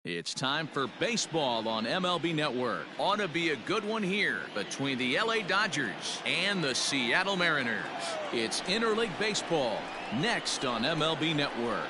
It's time for baseball on MLB Network. Ought to be a good one here between the LA Dodgers and the Seattle Mariners. It's interleague baseball next on MLB Network.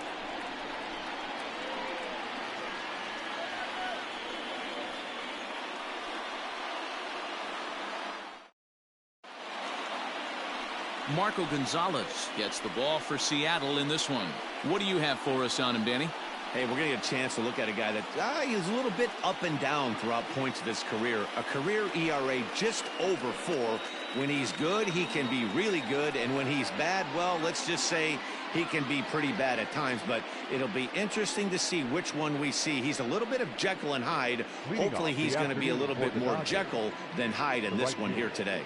Marco Gonzalez gets the ball for Seattle in this one. What do you have for us on him, Danny? Hey, we're going to get a chance to look at a guy that he's a little bit up and down throughout points of his career. A career ERA just over 4. When he's good, he can be really good. And when he's bad, well, let's just say he can be pretty bad at times. But it'll be interesting to see which one we see. He's a little bit of Jekyll and Hyde. Hopefully he's going to be a little bit more Jekyll than Hyde in this one here today.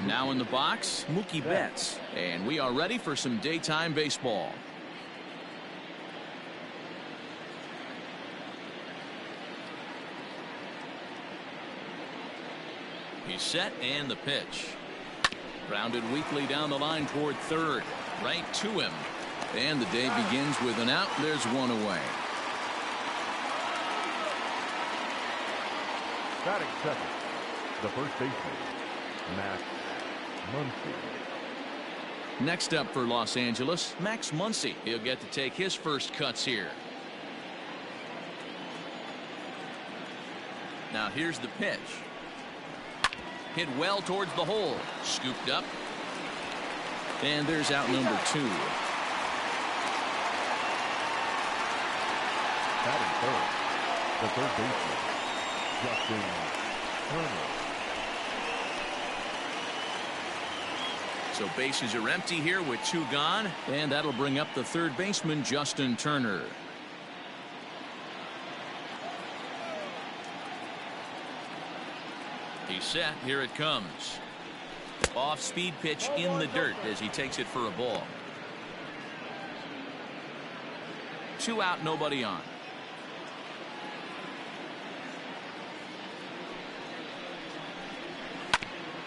Now in the box, Mookie Betts. And we are ready for some daytime baseball. He's set and the pitch. Grounded weakly down the line toward third. Right to him. And the day begins with an out. There's one away. Batting second, the first baseman, Max Muncy. Next up for Los Angeles, Max Muncy. He'll get to take his first cuts here. Now here's the pitch. Hit well towards the hole. Scooped up. And there's out number 2. Batting third, the third baseman, Justin Turner. So bases are empty here with 2 gone. And that'll bring up the third baseman, Justin Turner. He's set. Here it comes. Off-speed pitch in the dirt as he takes it for a ball. 2 out, nobody on.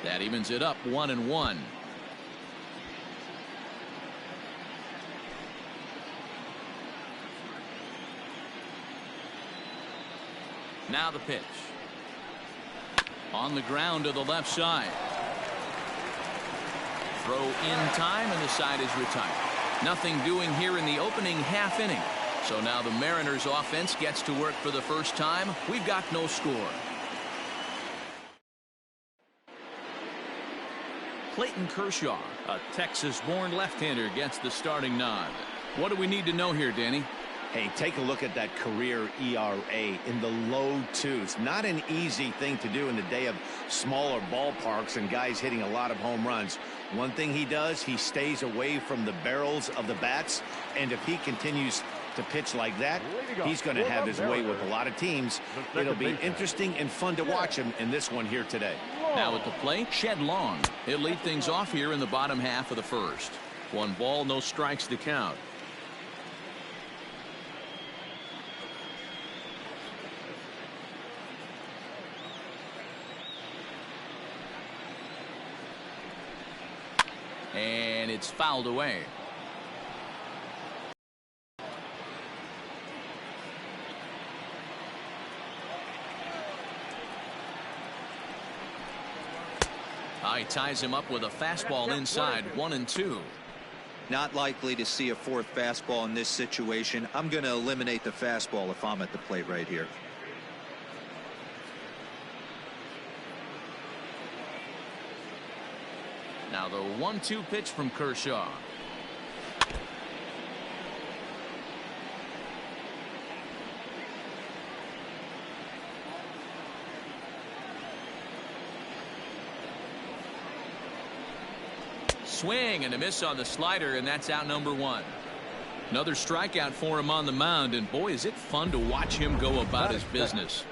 That evens it up 1-1. Now the pitch. On the ground to the left side. Throw in time and the side is retired. Nothing doing here in the opening half inning. So now the Mariners offense gets to work for the first time. We've got no score. Clayton Kershaw, a Texas-born left-hander, gets the starting nod. What do we need to know here, Danny? Hey, take a look at that career ERA in the low 2s. Not an easy thing to do in the day of smaller ballparks and guys hitting a lot of home runs. One thing he does, he stays away from the barrels of the bats. And if he continues to pitch like that, he's going to have his way with a lot of teams. It'll be interesting and fun to watch him in this one here today. Now at the plate, Shed Long. He'll lead things off here in the bottom half of the first. 1 ball, no strikes to count. And it's fouled away. He ties him up with a fastball inside. 1-2. Not likely to see a 4th fastball in this situation. I'm going to eliminate the fastball if I'm at the plate right here. Now the 1-2 pitch from Kershaw. Swing and a miss on the slider, and that's out number 1. Another strikeout for him on the mound, and boy, is it fun to watch him go about his business.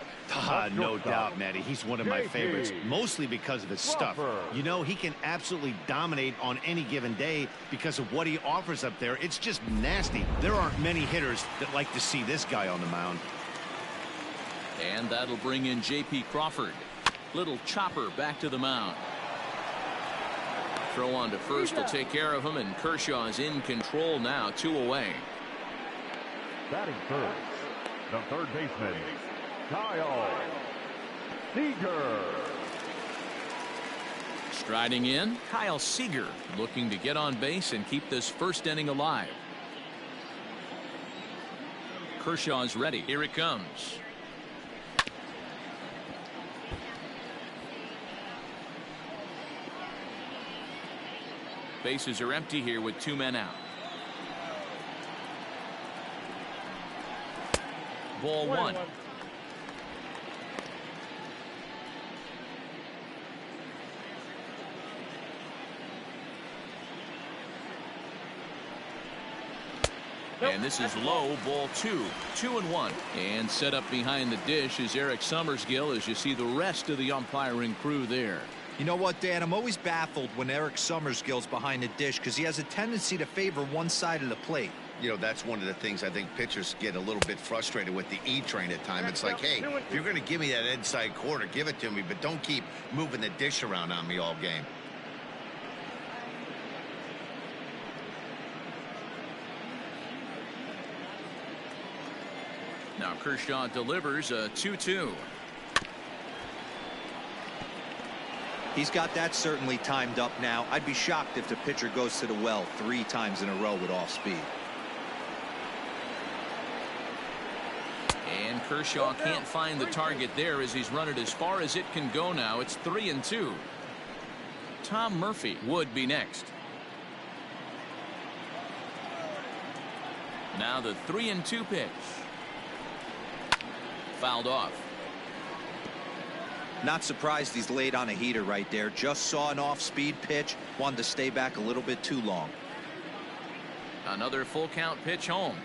No doubt, Matty. He's one of my favorites, mostly because of his stuff. You know, he can absolutely dominate on any given day because of what he offers up there. It's just nasty. There aren't many hitters that like to see this guy on the mound. And that'll bring in J.P. Crawford. Little chopper back to the mound. Throw on to first will take care of him, and Kershaw is in control now. 2 away. Batting third, The third baseman, Kyle Seager. Striding in, Kyle Seager looking to get on base and keep this first inning alive. Kershaw's ready. Here it comes. Bases are empty here with 2 men out. Ball 1. And this is low, ball 2. 2-1. And set up behind the dish is Eric Summersgill as you see the rest of the umpiring crew there. You know what, Dan? I'm always baffled when Eric Summersgill's behind the dish because he has a tendency to favor one side of the plate. You know, that's one of the things I think pitchers get a little bit frustrated with the E-train at times. It's like, hey, if you're going to give me that inside corner, give it to me, but don't keep moving the dish around on me all game. Now Kershaw delivers a 2-2. He's got that certainly timed up now. I'd be shocked if the pitcher goes to the well 3 times in a row with off speed. And Kershaw can't find the target there as he's run it as far as it can go now. It's 3-2. Tom Murphy would be next. Now the 3-2 pitch. Fouled off. Not surprised he's laid on a heater right there. Just saw an off-speed pitch. Wanted to stay back a little bit too long. Another full count pitch home.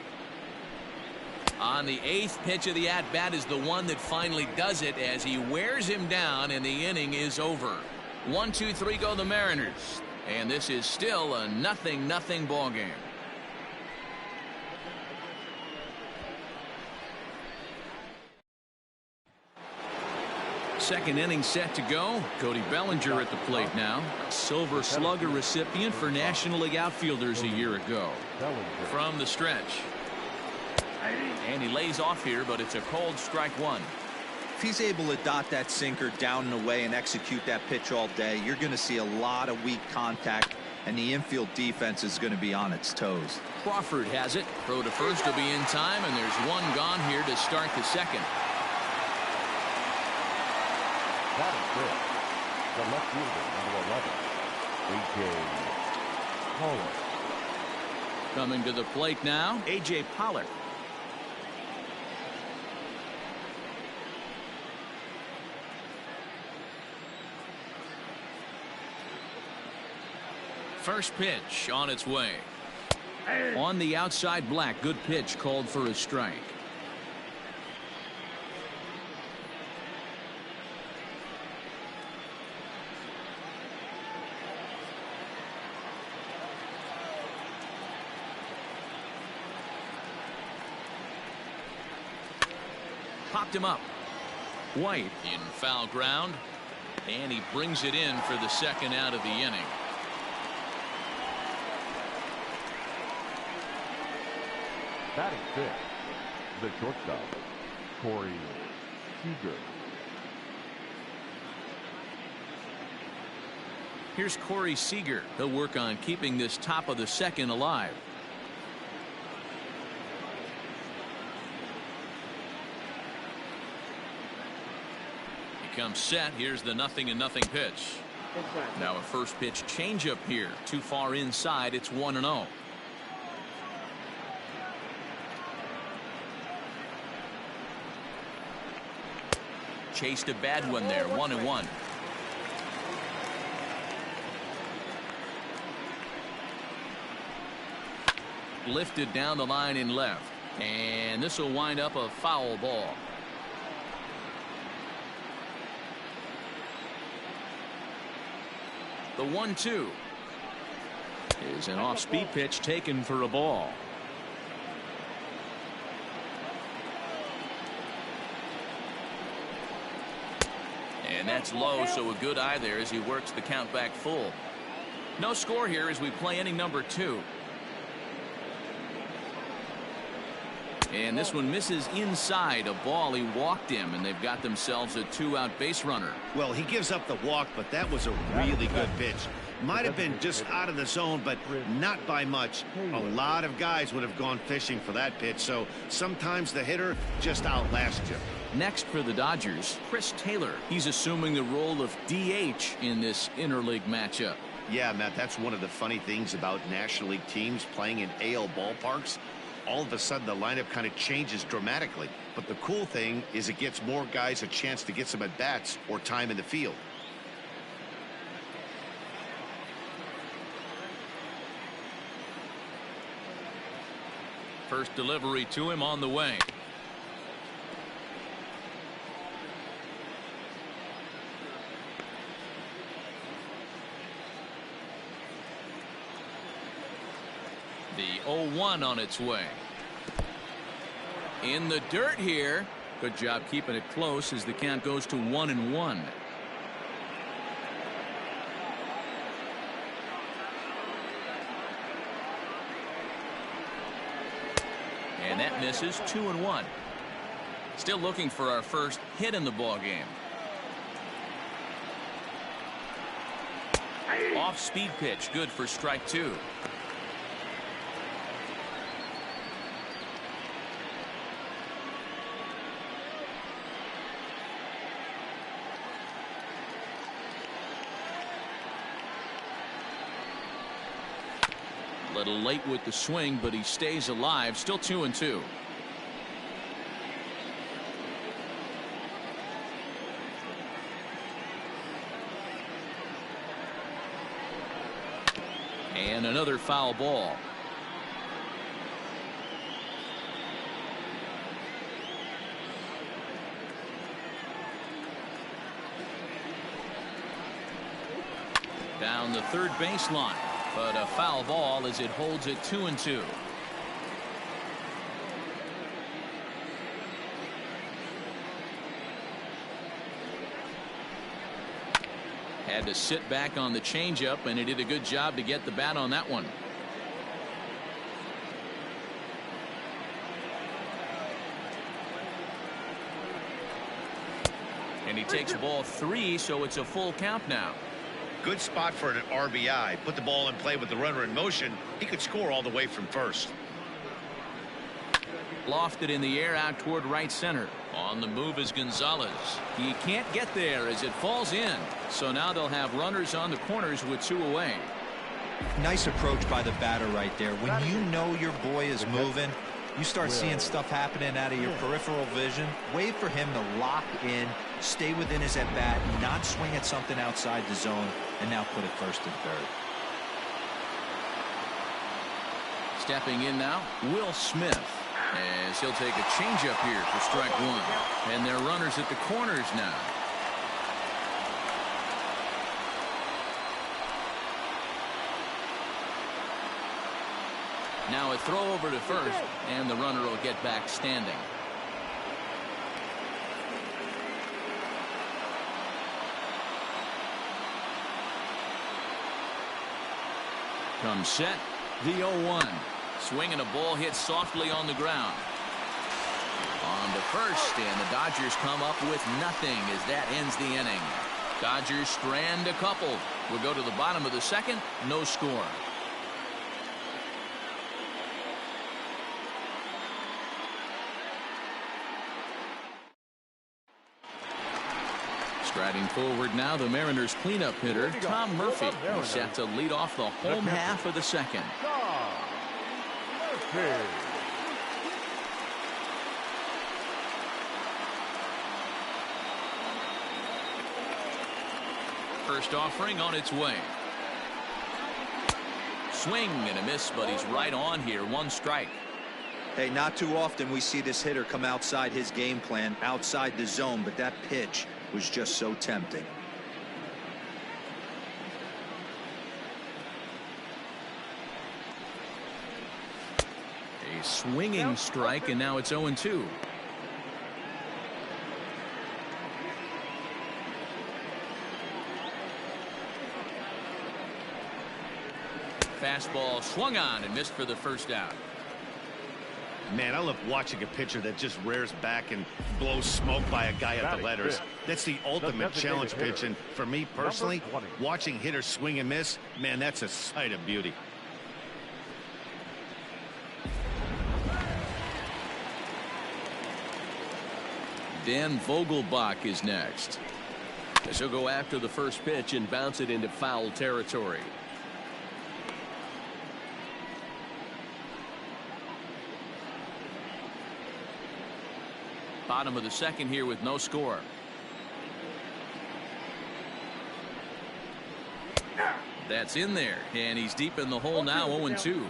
On the 8th pitch of the at-bat is the one that finally does it as he wears him down and the inning is over. 1-2-3 go the Mariners. And this is still a 0-0 ball game. Second inning set to go. Cody Bellinger at the plate now. Silver Slugger recipient for National League outfielders a year ago. From the stretch. And he lays off here, but it's a cold strike 1. If he's able to dot that sinker down and away and execute that pitch all day, you're going to see a lot of weak contact, and the infield defense is going to be on its toes. Crawford has it. Throw to first will be in time, and there's one gone here to start the second. That is good. The left fielder, number 11, A.J. Pollard. Coming to the plate now, A.J. Pollard. First pitch on its way. On the outside, Black. Good pitch called for a strike. Popped him up. White in foul ground, and he brings it in for the second out of the inning. Batting fifth, the shortstop, Corey Seager. Here's Corey Seager. He'll work on keeping this top of the second alive. He comes set. Here's the 0-0 pitch. Now a first pitch changeup here. Too far inside. It's 1-0. Chased a bad one there. 1-1. Lifted down the line in left, and this will wind up a foul ball. The 1-2 is an off-speed pitch taken for a ball. And that's low, so a good eye there as he works the count back full. No score here as we play inning number 2. And this one misses inside a ball. He walked him, and they've got themselves a 2-out base runner. Well, he gives up the walk, but that was a really good pitch. Might have been just out of the zone, but not by much. A lot of guys would have gone fishing for that pitch, so sometimes the hitter just outlasts you. Next for the Dodgers, Chris Taylor. He's assuming the role of DH in this interleague matchup. Yeah, Matt, that's one of the funny things about National League teams playing in AL ballparks. All of a sudden, the lineup kind of changes dramatically. But the cool thing is it gets more guys a chance to get some at-bats or time in the field. First delivery to him on the way. The 0-1 on its way. In the dirt here. Good job keeping it close as the count goes to 1-1. And that misses. 2-1. Still looking for our first hit in the ball game. Off speed pitch, good for strike 2. Little late with the swing, but he stays alive. Still 2-2. And another foul ball. Down the third baseline. But a foul ball as it holds it 2-2. Had to sit back on the changeup, and he did a good job to get the bat on that one. And he takes ball 3, so it's a full count now. Good spot for an RBI. Put the ball in play with the runner in motion. He could score all the way from first. Lofted in the air out toward right center. On the move is Gonzalez. He can't get there as it falls in. So now they'll have runners on the corners with 2 away. Nice approach by the batter right there. When you know your boy is moving, you start seeing stuff happening out of your peripheral vision. Wait for him to lock in, stay within his at-bat, not swing at something outside the zone, and now put it first and third. Stepping in now, Will Smith. As he'll take a changeup here for strike 1. And they're runners at the corners now. Now a throw over to first, and the runner will get back standing. Comes set, the 0-1. Swinging a ball hit softly on the ground. On to first, and the Dodgers come up with nothing as that ends the inning. Dodgers strand a couple. We'll go to the bottom of the second, no score. Striding forward now, the Mariners cleanup hitter, Tom Murphy. He's set to lead off the home half of the second. First offering on its way. Swing and a miss, but he's right on here. 1 strike. Hey, not too often we see this hitter come outside his game plan, outside the zone, but that pitch was just so tempting. A swinging strike, and now it's 0-2. Fastball swung on and missed for the first out. Man, I love watching a pitcher that just rears back and blows smoke by a guy at the letters. That's the ultimate challenge pitch, and for me personally, watching hitters swing and miss, man, that's a sight of beauty. Dan Vogelbach is next. As he'll go after the first pitch and bounce it into foul territory. Bottom of the second here with no score. That's in there, and he's deep in the hole now, 0-2.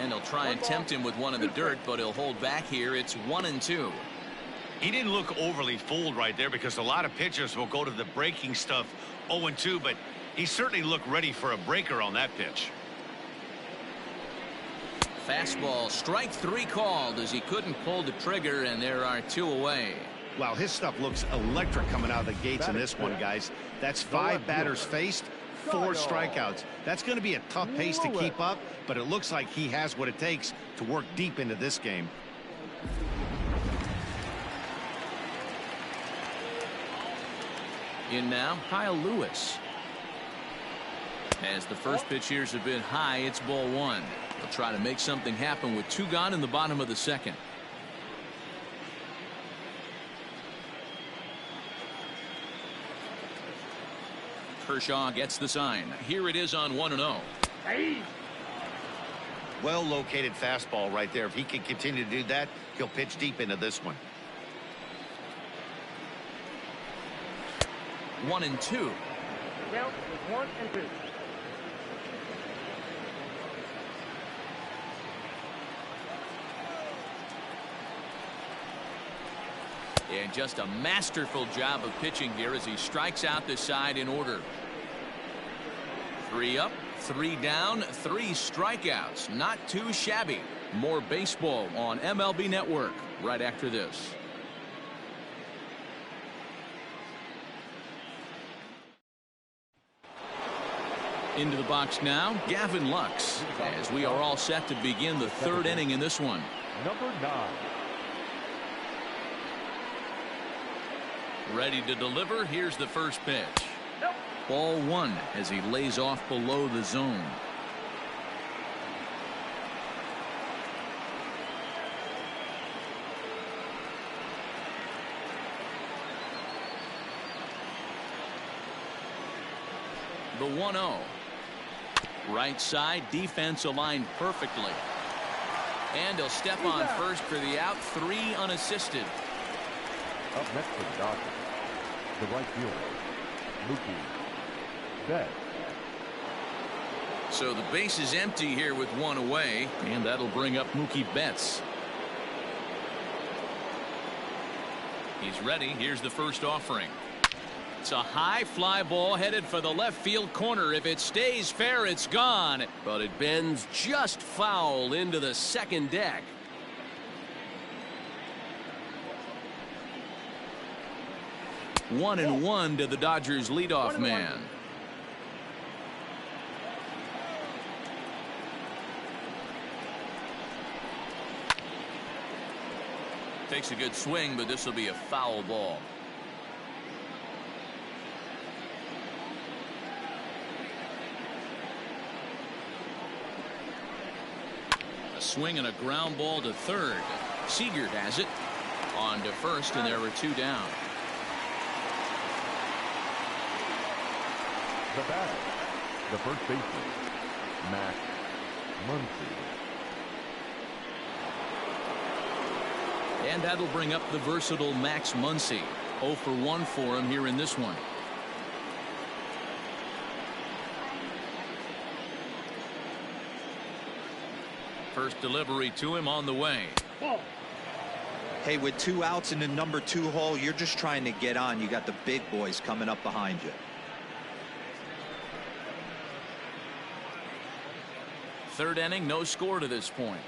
And he'll try and tempt him with one in the dirt, but he'll hold back here. It's 1-2. He didn't look overly fooled right there, because a lot of pitchers will go to the breaking stuff 0-2, but he certainly looked ready for a breaker on that pitch. Fastball, strike 3 called as he couldn't pull the trigger, and there are 2 away. Wow, his stuff looks electric coming out of the gates in this one, guys. That's 5 batters faced, 4 strikeouts. That's going to be a tough pace to keep up, but it looks like he has what it takes to work deep into this game. In now, Kyle Lewis. As the first pitch here's a bit high, it's ball 1. They'll try to make something happen with 2 gone in the bottom of the second. Kershaw gets the sign. Here it is on 1-0. Well located fastball right there. If he can continue to do that, he'll pitch deep into this one. 1-2. Count is 1-2. And just a masterful job of pitching here as he strikes out the side in order. 3 up, 3 down, 3 strikeouts. Not too shabby. More baseball on MLB Network right after this. Into the box now, Gavin Lux, as we are all set to begin the 3rd inning in this one. Number 9. Ready to deliver. Here's the first pitch. Ball 1 as he lays off below the zone. The 1-0. Right side, defense aligned perfectly. And he'll step on first for the out, 3 unassisted. Up next for the Dodgers, the right fielder, Mookie Betts. So the base is empty here with 1 away, and that'll bring up Mookie Betts. He's ready. Here's the first offering. It's a high fly ball headed for the left field corner. If it stays fair, it's gone. But it bends just foul into the second deck. 1-1 to the Dodgers leadoff man. Takes a good swing, but this will be a foul ball. A swing and a ground ball to third. Seager has it. On to first, and there were 2 down. The batter, the first baseman, Max Muncy. And that'll bring up the versatile Max Muncy. 0 for 1 for him here in this one. First delivery to him on the way. Hey, with 2 outs in the number 2 hole, you're just trying to get on. You got the big boys coming up behind you. 3rd inning, no score to this point.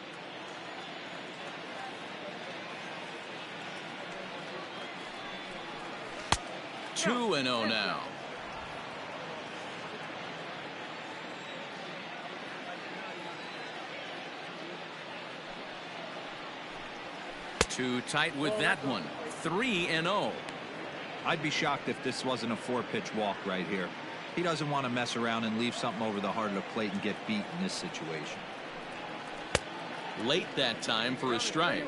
Two and 0 now. Too tight with that one. 3-0. I'd be shocked if this wasn't a 4-pitch walk right here. He doesn't want to mess around and leave something over the heart of the plate and get beat in this situation. Late that time for a strike.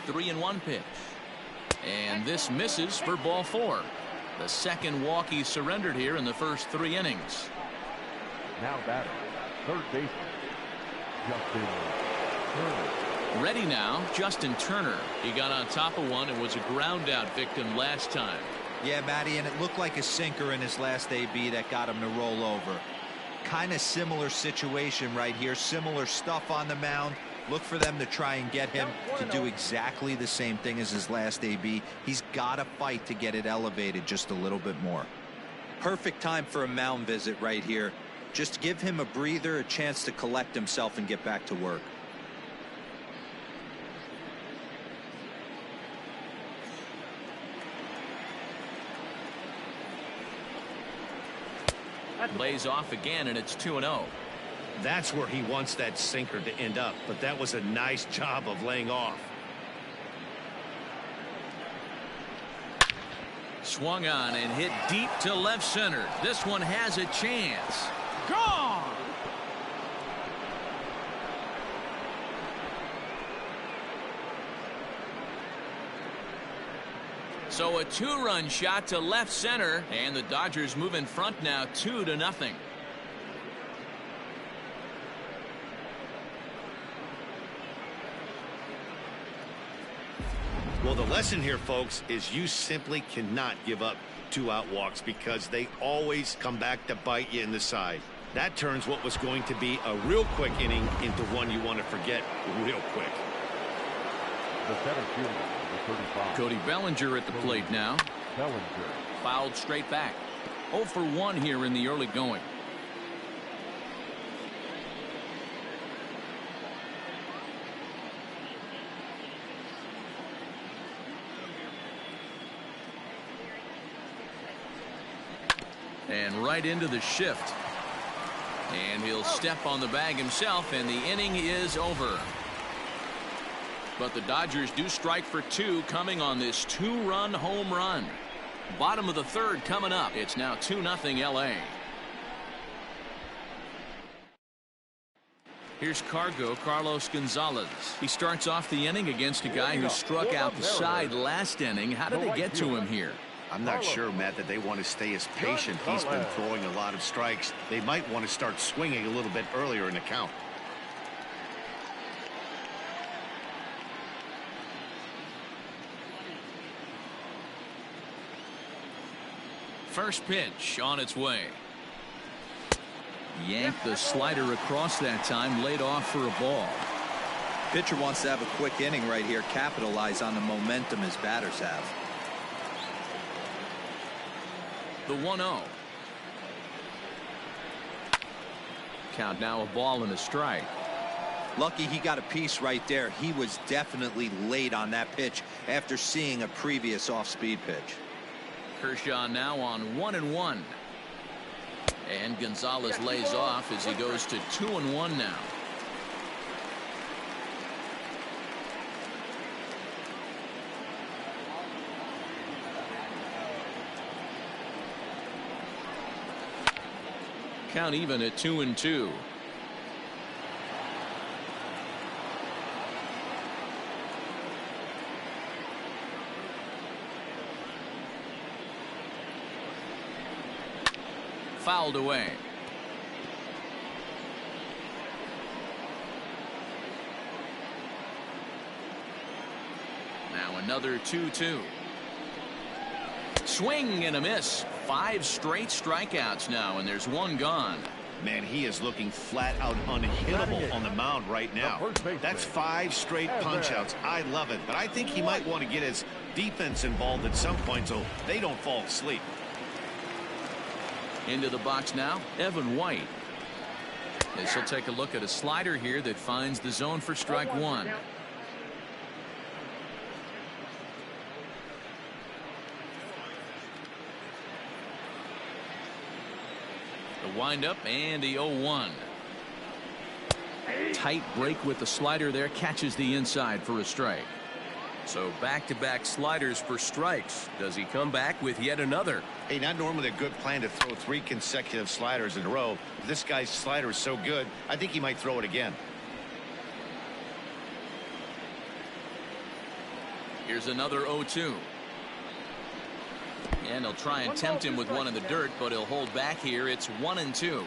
The 3-1 pitch. And this misses for ball 4. The second walk he surrendered here in the first 3 innings. Now batting, third baseman, Justin Turner. Ready now, Justin Turner. He got on top of one and was a ground out victim last time. Yeah, Matty, and it looked like a sinker in his last AB that got him to roll over. Kind of similar situation right here. Similar stuff on the mound. Look for them to try and get him to do exactly the same thing as his last AB. He's got to fight to get it elevated just a little bit more. Perfect time for a mound visit right here. Just give him a breather, a chance to collect himself and get back to work. Lays off again, and it's 2-0. That's where he wants that sinker to end up, but that was a nice job of laying off. Swung on and hit deep to left center. This one has a chance. Gone! So a 2-run shot to left center, and the Dodgers move in front now 2-0. Well, the lesson here, folks, is you simply cannot give up 2-out walks because they always come back to bite you in the side. That turns what was going to be a real quick inning into one you want to forget real quick. The center fielder, number 35. Cody Bellinger at the plate now. Bellinger. Fouled straight back. 0 for 1 here in the early going. And right into the shift. And he'll step on the bag himself, and the inning is over. But the Dodgers do strike for 2 coming on this 2-run home run. Bottom of the 3rd coming up. It's now 2-0 LA. Here's Carlos Gonzalez. He starts off the inning against a guy who struck out the side last inning. How did they get to him here? I'm not sure, Matt, that they want to stay as patient. He's been throwing a lot of strikes. They might want to start swinging a little bit earlier in the count. First pitch on its way. Yanked the slider across that time, laid off for a ball. Pitcher wants to have a quick inning right here, capitalize on the momentum his batters have. The 1-0. Count now, a ball and a strike. Lucky he got a piece right there. He was definitely late on that pitch after seeing a previous off-speed pitch. Kershaw now on 1-1. And Gonzalez lays off as he goes to 2-1 now. Count even at 2-2. Fouled away. Now another 2-2. Swing and a miss. 5 straight strikeouts now, and there's 1 gone. Man, he is looking flat out unhittable on the mound right now. That's 5 straight punch-outs. I love it, but I think he might want to get his defense involved at some point so they don't fall asleep. Into the box now, Evan White. As he'll take a look at a slider here that finds the zone for strike one. The windup and the 0-1. Tight break with the slider there, catches the inside for a strike. So back-to-back sliders for strikes. Does he come back with yet another? Hey, not normally a good plan to throw 3 consecutive sliders in a row. This guy's slider is so good, I think he might throw it again. Here's another 0-2. And he'll try and tempt him with one in the dirt, but he'll hold back here. It's 1-2.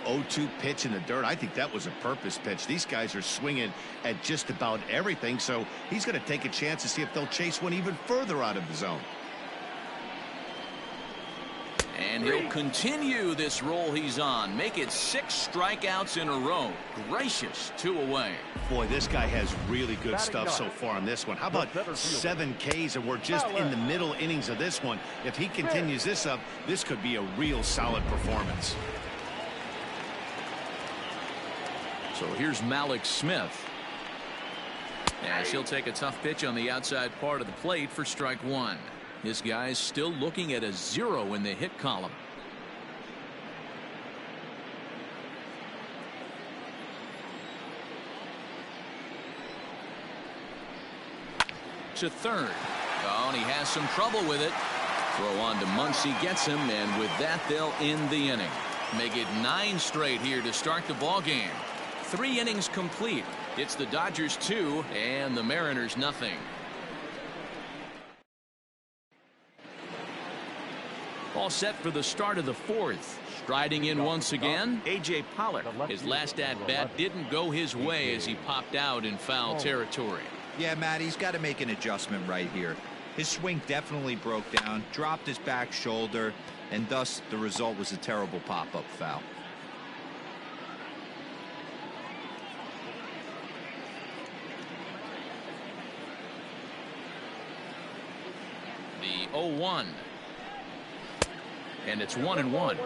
0-2 pitch in the dirt. I think that was a purpose pitch. These guys are swinging at just about everything, so he's going to take a chance to see if they'll chase one even further out of the zone. And he'll continue this roll he's on. Make it 6 strikeouts in a row. Gracious, 2 away. Boy, this guy has really good stuff so far on this one. How about 7 Ks, and we're just in the middle innings of this one. If he continues this up, this could be a real solid performance. So here's Malik Smith. As he'll take a tough pitch on the outside part of the plate for strike one. This guy's still looking at a 0 in the hit column. To third. Oh, and he has some trouble with it. Throw on to Muncy gets him, and with that they'll end the inning. Make it 9 straight here to start the ball game. 3 innings complete. It's the Dodgers 2 and the Mariners nothing. All set for the start of the 4th. Striding in once again, A.J. Pollock. His last at-bat didn't go his way as he popped out in foul territory. Yeah, Matt, he's got to make an adjustment right here. His swing definitely broke down, dropped his back shoulder, and thus the result was a terrible pop-up foul. The 0-1. And it's 1-1.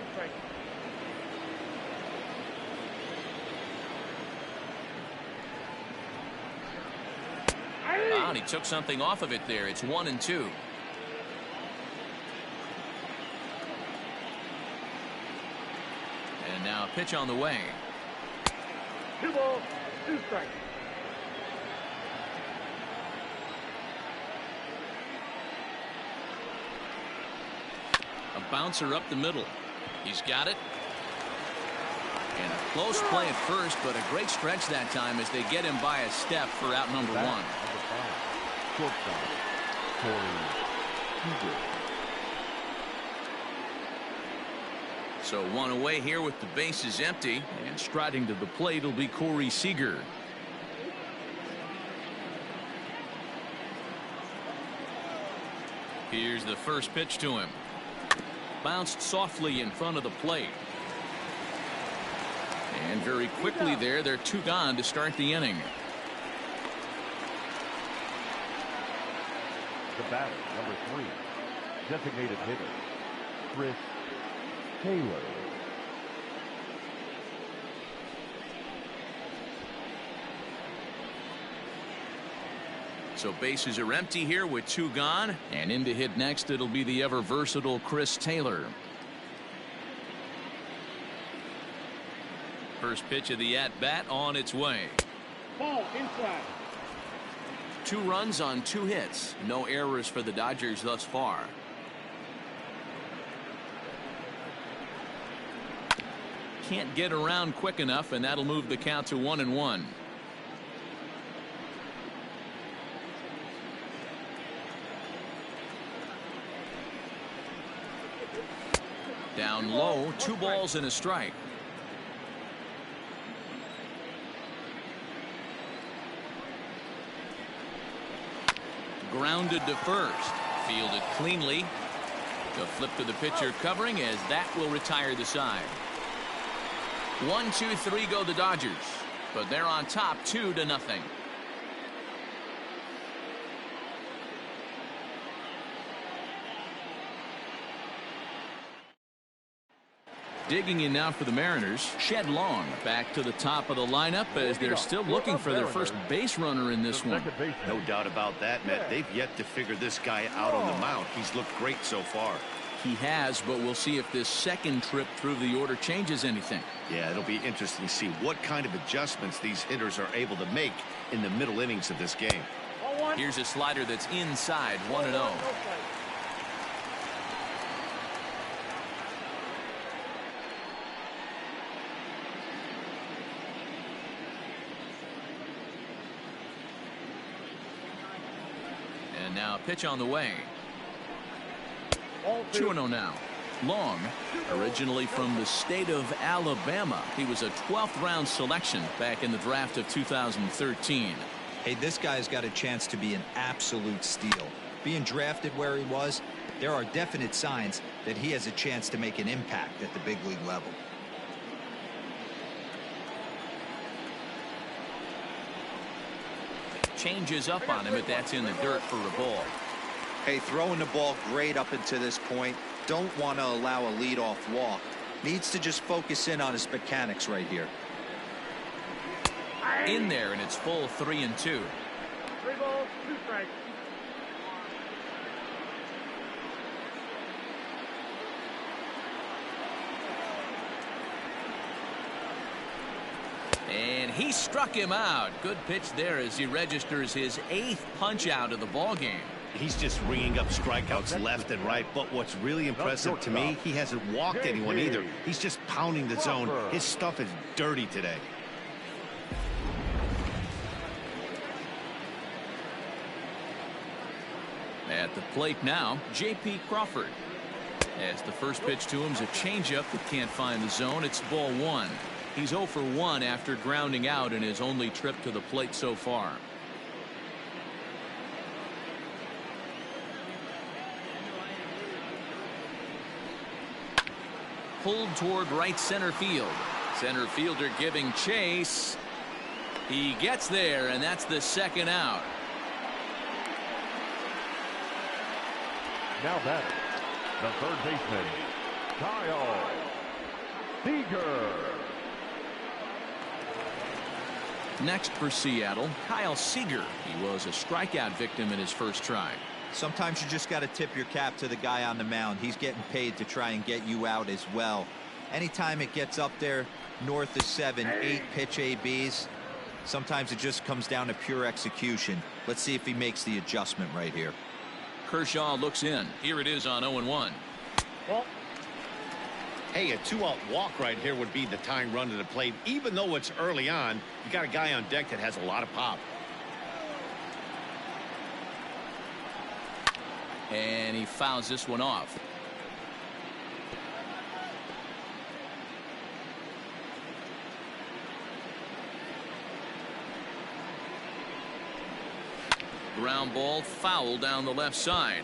And he took something off of it there. It's 1-2. And now a pitch on the way. 2 balls, 2 strikes. A bouncer up the middle. He's got it. And a close play at first, but a great stretch that time as they get him by a step for out number 1. Shortstop, Corey Seager. So 1 away here with the bases empty, and striding to the plate will be Corey Seager. Here's the first pitch to him. Bounced softly in front of the plate. And very quickly there, they're 2 gone to start the inning. The batter, number 3, designated hitter, Chris Taylor. So bases are empty here with 2 gone, and in to hit next it'll be the ever versatile Chris Taylor. First pitch of the at-bat on its way. Ball inside. 2 runs on 2 hits. No errors for the Dodgers thus far. Can't get around quick enough, and that'll move the count to 1-1. Down low, 2 balls and a strike. Grounded to first. Fielded cleanly. The flip to the pitcher covering as that will retire the side. 1, 2, 3 go the Dodgers, but they're on top 2-0. Digging in now for the Mariners, Shed Long back to the top of the lineup as they're still looking for their first base runner in this one. No doubt about that, Matt. They've yet to figure this guy out on the mound. He's looked great so far. He has, but we'll see if this second trip through the order changes anything. Yeah, it'll be interesting to see what kind of adjustments these hitters are able to make in the middle innings of this game. Here's a slider that's inside, 1-0. And now a pitch on the way. 2-0 now. Long, originally from the state of Alabama. He was a 12th round selection back in the draft of 2013. Hey, this guy's got a chance to be an absolute steal. Being drafted where he was, there are definite signs that he has a chance to make an impact at the big league level. Changes up on him, but that's in the dirt for a ball. Hey, throwing the ball great up until this point. Don't want to allow a leadoff walk. Needs to just focus in on his mechanics right here. In there, and it's full 3-2. 3 balls, 2 strikes. And he struck him out. Good pitch there as he registers his 8th punch out of the ball game. He's just ringing up strikeouts left and right, but what's really impressive to me, he hasn't walked anyone either. He's just pounding the zone. His stuff is dirty today. At the plate now, J.P. Crawford. As the first pitch to him is a changeup that can't find the zone. It's ball 1. He's 0 for 1 after grounding out in his only trip to the plate so far. Pulled toward right center field. Center fielder giving chase. He gets there, and that's the second out. Now batting, the third baseman, Kyle Seager. Next for Seattle, Kyle Seager. He was a strikeout victim in his first try. Sometimes you just got to tip your cap to the guy on the mound. He's getting paid to try and get you out as well. Anytime it gets up there north of 7, 8 pitch ABs, sometimes it just comes down to pure execution. Let's see if he makes the adjustment right here. Kershaw looks in. Here it is on 0-1. Well, Hey, a 2-out walk right here would be the tying run to the plate. Even though it's early on, you got a guy on deck that has a lot of pop. And he fouls this one off. Ground ball foul down the left side.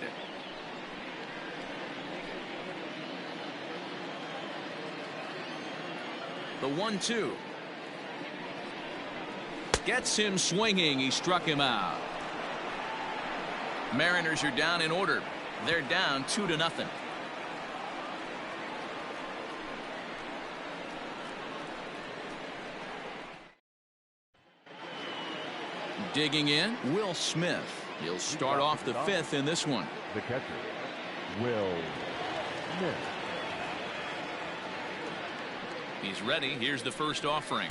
The 1-2. Gets him swinging. He struck him out. Mariners are down in order. They're down 2-0. Digging in, Will Smith. He'll start off the 5th in this one. The catcher, Will Smith. He's ready. Here's the first offering.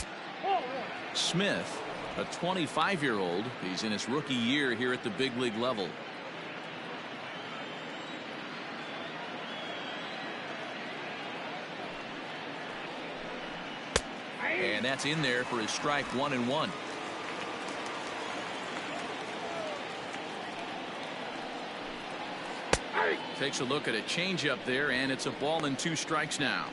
Smith, a 25-year-old. He's in his rookie year here at the big league level. And that's in there for his strike 1-1. Takes a look at a changeup there, and it's a ball and 2 strikes now.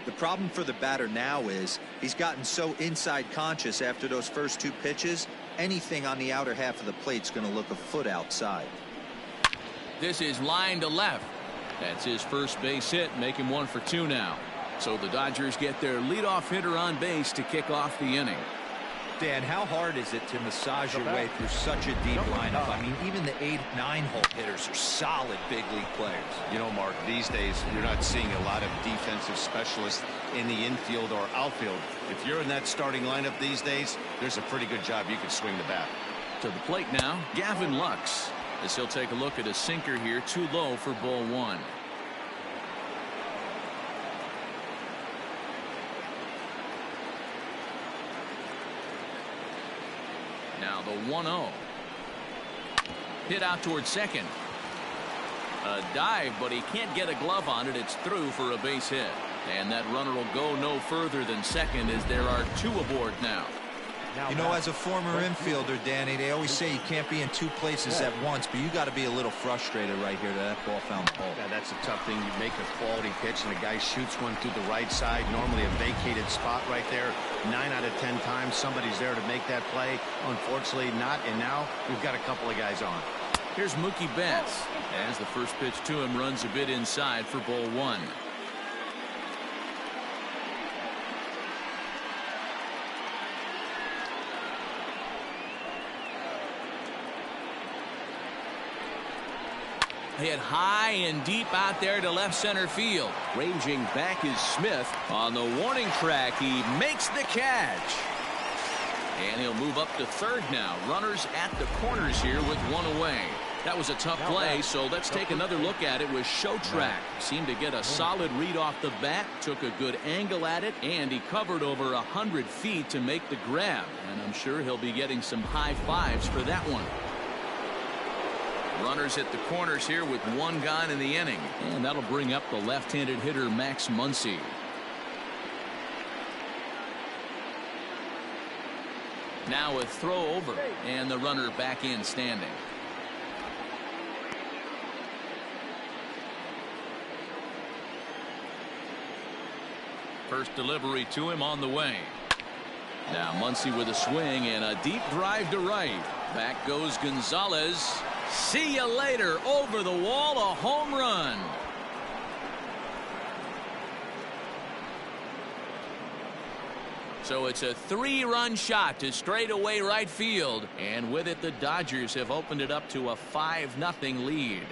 The problem for the batter now is he's gotten so inside conscious after those first 2 pitches. Anything on the outer half of the plate's going to look a foot outside. This is line to left. That's his first base hit, make him 1 for 2 now. So the Dodgers get their leadoff hitter on base to kick off the inning. Dan, how hard is it to massage your way through such a deep lineup? I mean, even the 8, 9-hole hitters are solid big league players. You know, Mark, these days you're not seeing a lot of defensive specialists in the infield or outfield. If you're in that starting lineup these days, there's a pretty good job you can swing the bat. To the plate now, Gavin Lux, as he'll take a look at a sinker here, too low for ball 1. Now the 1-0. Hit out towards second. A dive, but he can't get a glove on it. It's through for a base hit. And that runner will go no further than second as there are 2 aboard now. You know, as a former infielder, Danny, they always say you can't be in 2 places at once, but you got to be a little frustrated right here that ball found the hole. Yeah, that's a tough thing. You make a quality pitch and a guy shoots one through the right side, normally a vacated spot right there. 9 out of 10 times somebody's there to make that play. Unfortunately not, and now we've got a couple of guys on. Here's Mookie Betts as the first pitch to him runs a bit inside for ball 1. Hit high and deep out there to left center field. Ranging back is Smith. On the warning track, he makes the catch. And he'll move up to third now. Runners at the corners here with 1 away. That was a tough play, so let's take another look at it with Showtrack. Seemed to get a solid read off the bat, took a good angle at it, and he covered over 100 feet to make the grab. And I'm sure he'll be getting some high fives for that one. Runners at the corners here with 1 gone in the inning. And that'll bring up the left-handed hitter Max Muncy. Now a throw over and the runner back in standing. First delivery to him on the way. Now Muncy with a swing and a deep drive to right. Back goes Gonzalez. See you later. Over the wall, a home run. So it's a 3-run shot to straightaway right field. And with it, the Dodgers have opened it up to a 5-0 lead.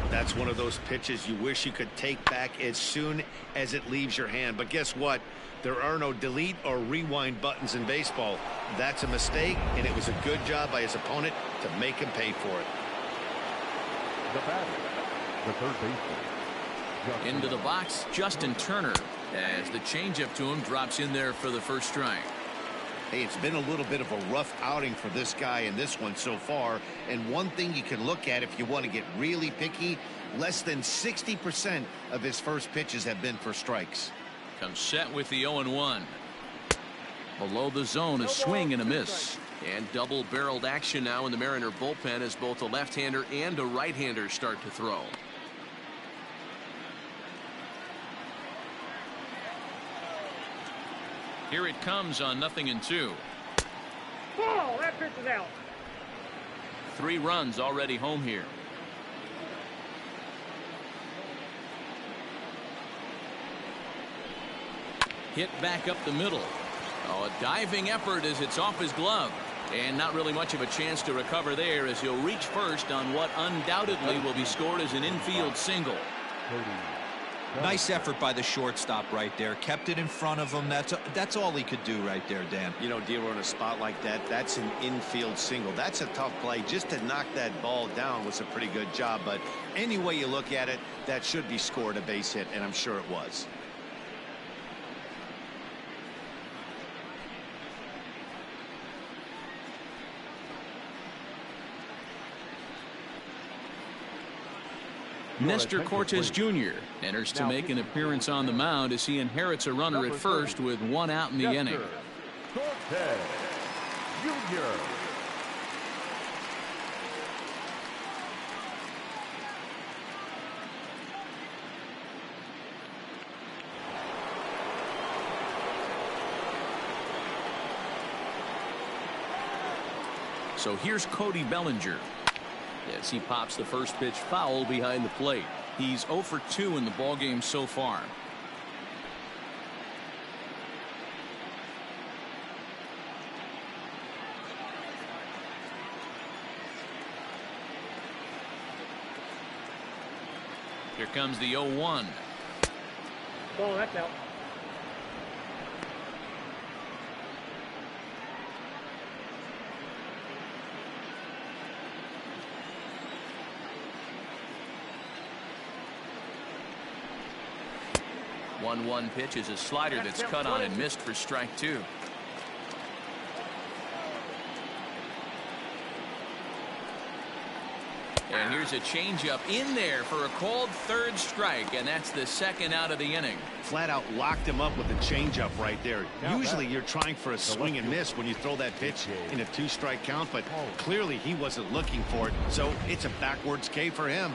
That's one of those pitches you wish you could take back as soon as it leaves your hand. But guess what? There are no delete or rewind buttons in baseball. That's a mistake, and it was a good job by his opponent to make him pay for it. The batter, the third baseman. Into the box, Justin Turner, as the changeup to him drops in there for the first strike. Hey, it's been a little bit of a rough outing for this guy in this one so far. And one thing you can look at if you want to get really picky, less than 60% of his first pitches have been for strikes. Comes set with the 0-1. Below the zone, a swing and a miss. And double-barreled action now in the Mariner bullpen as both a left-hander and a right-hander start to throw. Here it comes on 0-2. Ball, that pitch is out. 3 runs already home here. Hit back up the middle. Oh, a diving effort as it's off his glove. And not really much of a chance to recover there as he'll reach first on what undoubtedly will be scored as an infield single. Nice effort by the shortstop right there. Kept it in front of him. That's all he could do right there, Dan. You know, Dealer, in a spot like that, that's an infield single. That's a tough play. Just to knock that ball down was a pretty good job. But any way you look at it, that should be scored a base hit, and I'm sure it was. Nestor Cortes Jr. enters to make an appearance on the mound as he inherits a runner at first with 1 out in the inning. Cortes Jr. So here's Cody Bellinger. As he pops the first pitch foul behind the plate. He's 0 for 2 in the ballgame so far. Here comes the 0-1. Ball, that's out. One pitch is a slider that's cut on and missed for strike 2. And here's a changeup in there for a called third strike, and that's the second out of the inning. Flat out locked him up with a changeup right there. Usually you're trying for a swing and miss when you throw that pitch in a 2-strike count, but clearly he wasn't looking for it, so it's a backwards K for him.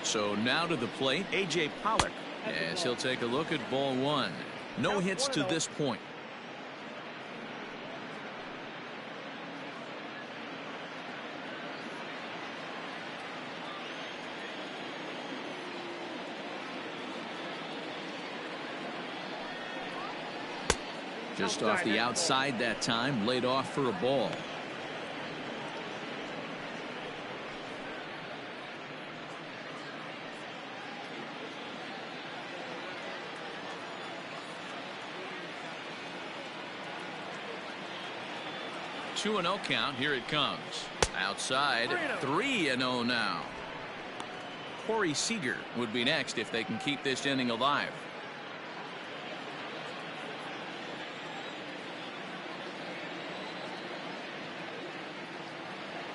So now to the plate, A.J. Pollock. As he'll take a look at ball 1. No hits to this point. Just off the outside that time, laid off for a ball. Two 2-0 count. Here it comes. Outside, 3-0 now. Corey Seager would be next if they can keep this inning alive.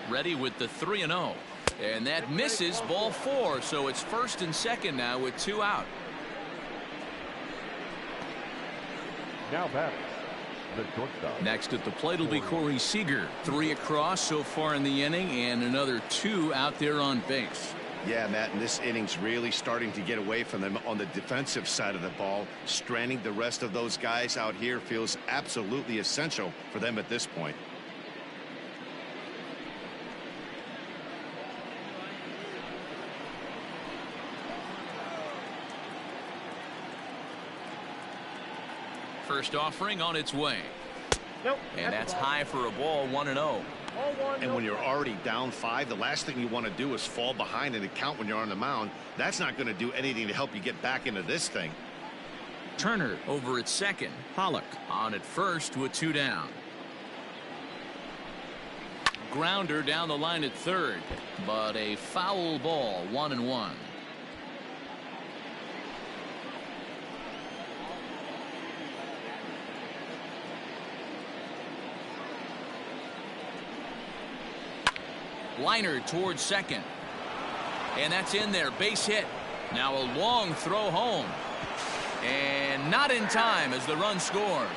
Ready with the 3-0. And that misses, ball 4. So it's first and second now with 2 out. Now batting, the shortstop. Next at the plate will be Corey Seager. 3 across so far in the inning and another 2 out there on base. Yeah, Matt, and this inning's really starting to get away from them on the defensive side of the ball. Stranding the rest of those guys out here feels absolutely essential for them at this point. First offering on its way. Nope. And that's high for a ball, 1-0. And when you're already down 5, the last thing you want to do is fall behind in the count when you're on the mound. That's not going to do anything to help you get back into this thing. Turner over at second. Pollock on at first with 2 down. Grounder down the line at third, but a foul ball, 1-1. Liner towards second. And that's in there. Base hit. Now a long throw home. And not in time as the run scores.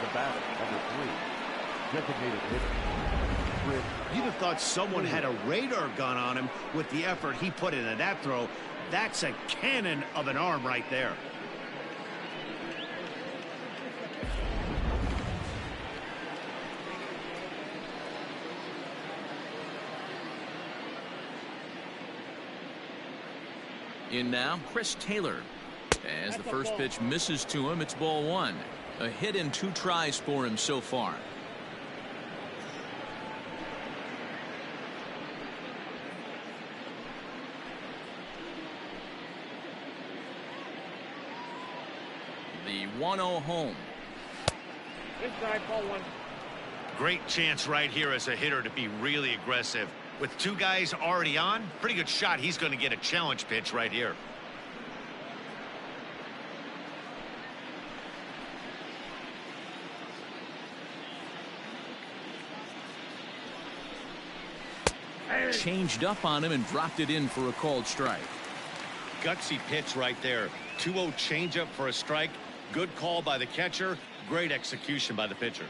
The batter, number 3, designated hitter. You'd have thought someone had a radar gun on him with the effort he put into that throw. That's a cannon of an arm right there. In now, Chris Taylor. As the first pitch misses to him, it's ball 1. A hit in 2 tries for him so far. The 1-0 home. Inside, ball 1. Great chance right here as a hitter to be really aggressive. With 2 guys already on, pretty good shot. He's going to get a challenge pitch right here. Changed up on him and dropped it in for a called strike. Gutsy pitch right there. 2-0 changeup for a strike. Good call by the catcher. Great execution by the pitcher.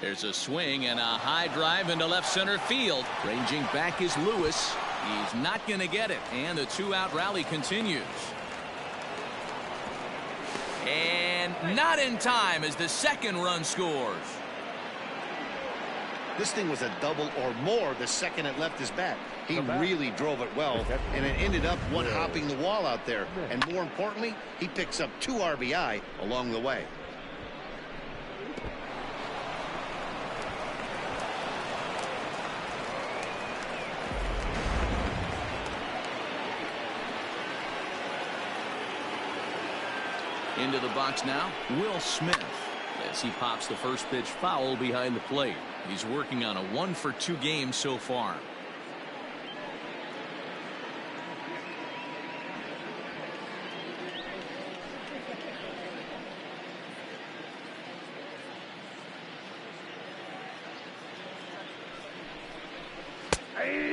There's a swing and a high drive into left center field. Ranging back is Lewis. He's not going to get it, and the 2-out rally continues. And not in time as the second run scores. This thing was a double or more the second it left his bat. He really drove it well, and it ended up one-hopping the wall out there. And more importantly, he picks up 2 RBI along the way. Into the box now, Will Smith, as he pops the first pitch foul behind the plate. He's working on a 1-for-2 game so far.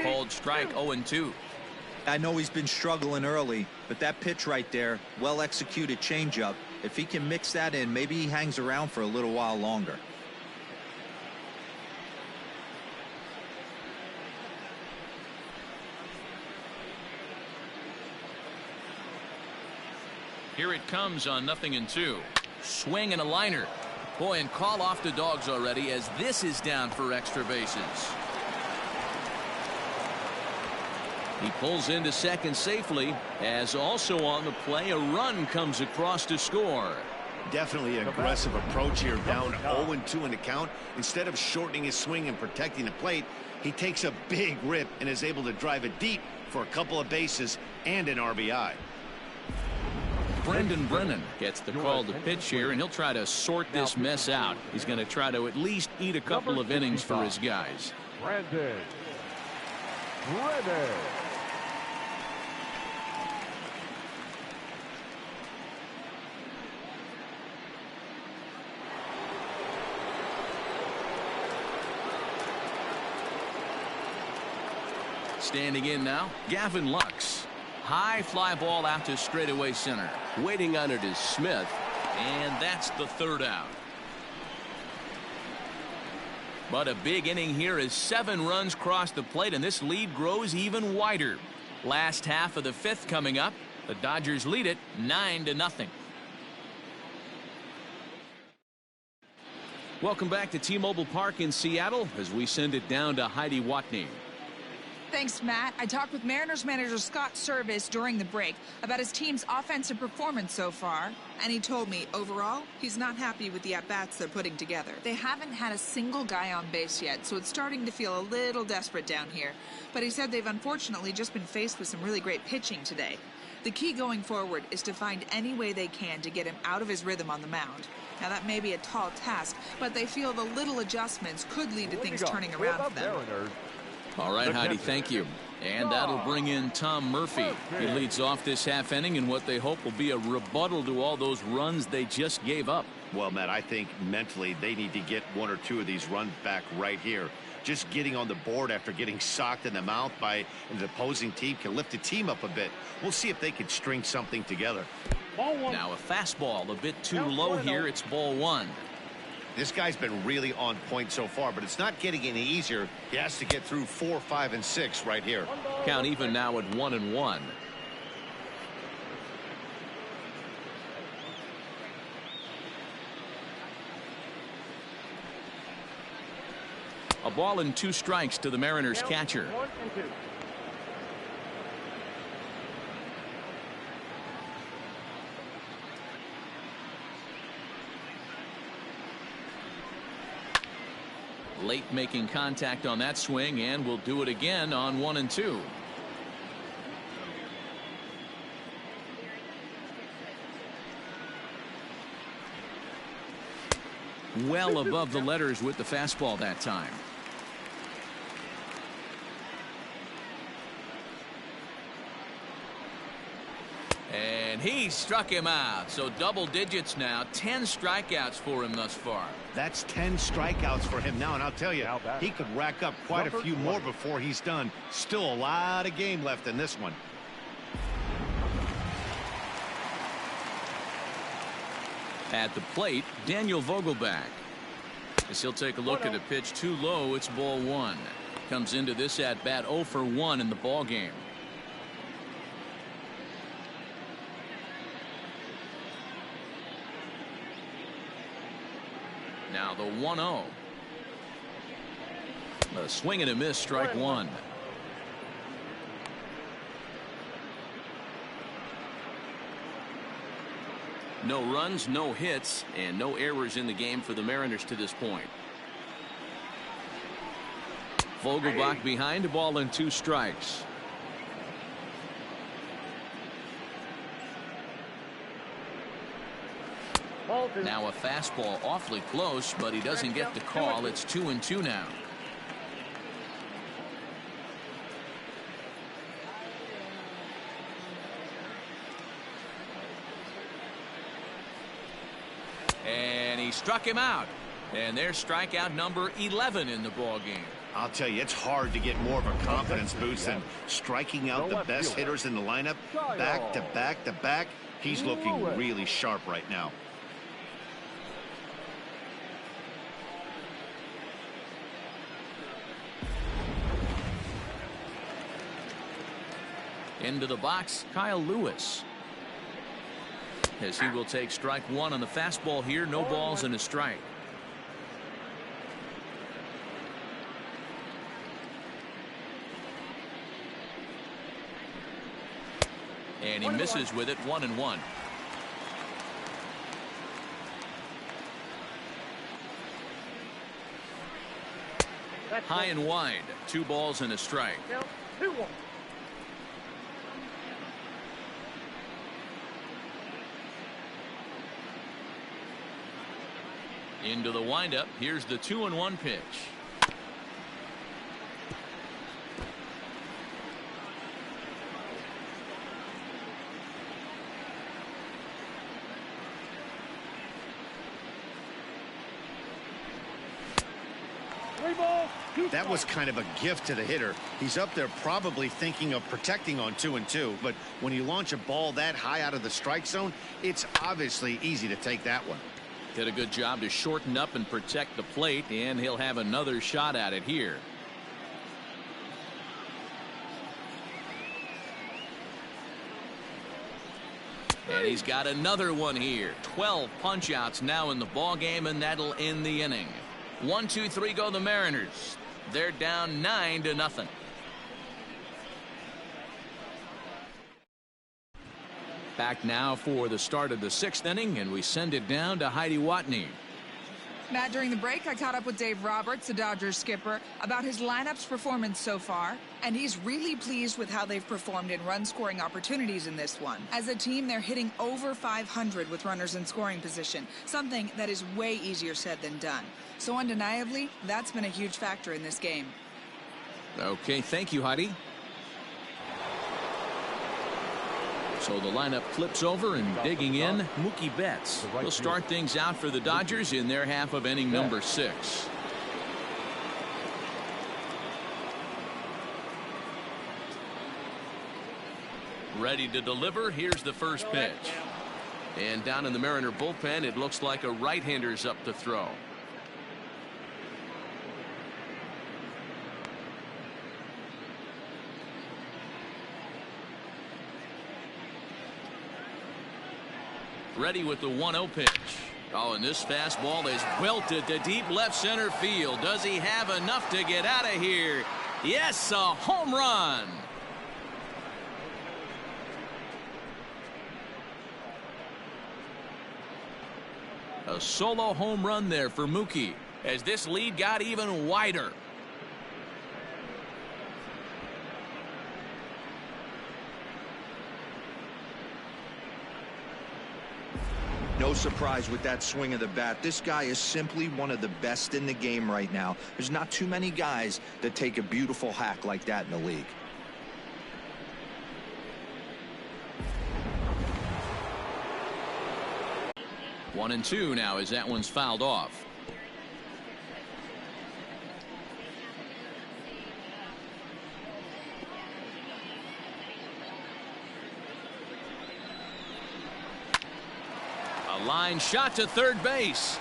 Called strike 0-2. I know he's been struggling early, but that pitch right there, well-executed changeup, if he can mix that in, maybe he hangs around for a little while longer. Here it comes on 0-2. Swing and a liner. Boy, and call off the dogs already as this is down for extra bases. He pulls into second safely, as also on the play a run comes across to score. Definitely aggressive approach here, down 0-2 in the count. Instead of shortening his swing and protecting the plate, he takes a big rip and is able to drive it deep for a couple of bases and an RBI. Brendan Brennan gets the call to pitch here, and he'll try to sort this mess out. He's going to try to at least eat a couple of innings for his guys. Brendan Brennan. Standing in now, Gavin Lux. High fly ball out to straightaway center. Waiting on it is Smith. And that's the third out. But a big inning here as 7 runs cross the plate, and this lead grows even wider. Last half of the 5th coming up. The Dodgers lead it 9-0. Welcome back to T-Mobile Park in Seattle as we send it down to Heidi Watney. Thanks, Matt. I talked with Mariners manager Scott Service during the break about his team's offensive performance so far, and he told me, overall, he's not happy with the at-bats they're putting together. They haven't had a single guy on base yet, so it's starting to feel a little desperate down here. But he said they've unfortunately just been faced with some really great pitching today. The key going forward is to find any way they can to get him out of his rhythm on the mound. Now, that may be a tall task, but they feel the little adjustments could lead to things turning around for them. All right, Heidi, thank you. And that'll bring in Tom Murphy. He leads off this half inning in what they hope will be a rebuttal to all those runs they just gave up. Well, Matt, I think mentally they need to get 1 or 2 of these runs back right here. Just getting on the board after getting socked in the mouth by an opposing team can lift the team up a bit. We'll see if they can string something together. Now a fastball a bit too low here. It's ball 1. This guy's been really on point so far, but it's not getting any easier. He has to get through 4, 5, and 6 right here. Count even now at 1-1. A ball and 2 strikes to the Mariners catcher. 1-2. Late making contact on that swing, and will do it again on 1-2. Well above the letters with the fastball that time. And he struck him out. So double digits now. 10 strikeouts for him thus far. That's 10 strikeouts for him now, and I'll tell you, he could rack up quite a few more before he's done. Still a lot of game left in this one. At the plate, Daniel Vogelbach. As he'll take a look at a pitch too low, it's ball 1. Comes into this at bat 0 for 1 in the ball game. Now the 1-0. A swing and a miss, strike one. No runs, no hits, and no errors in the game for the Mariners to this point. Vogelbach behind, a ball and 2 strikes. Now a fastball awfully close, but he doesn't get the call. It's 2-2 now. And he struck him out. And there's strikeout number 11 in the ball game. I'll tell you, it's hard to get more of a confidence boost than striking out the best hitters in the lineup back to back to back. He's looking really sharp right now. Into the box, Kyle Lewis. As he will take strike one on the fastball here. No balls and a strike. And he misses with it, 1-1. High and wide, 2 balls and a strike. 2-1. Into the windup. Here's the 2-1 pitch. That was kind of a gift to the hitter. He's up there probably thinking of protecting on 2-2, but when you launch a ball that high out of the strike zone, it's obviously easy to take that one. Did a good job to shorten up and protect the plate, and he'll have another shot at it here. And he's got another one here. 12 punch-outs now in the ball game, and that'll end the inning. 1-2-3 go the Mariners. They're down 9-0. Back now for the start of the 6th inning, and we send it down to Heidi Watney. Matt, during the break, I caught up with Dave Roberts, the Dodgers skipper, about his lineup's performance so far, and he's really pleased with how they've performed in run-scoring opportunities in this one. As a team, they're hitting over 500 with runners in scoring position, something that is way easier said than done. So undeniably, that's been a huge factor in this game. Okay, thank you, Heidi. So the lineup flips over, and digging in, Mookie Betts will start things out for the Dodgers in their half of inning number 6. Ready to deliver. Here's the first pitch. And down in the Mariner bullpen, it looks like a right-hander's up to throw. Ready with the 1-0 pitch. Oh, and this fastball is welted to deep left center field. Does he have enough to get out of here? Yes, a home run. A solo home run there for Mookie as this lead got even wider. No surprise with that swing of the bat. This guy is simply one of the best in the game right now. There's not too many guys that take a beautiful hack like that in the league. One and two now as that one's fouled off. A line shot to third base.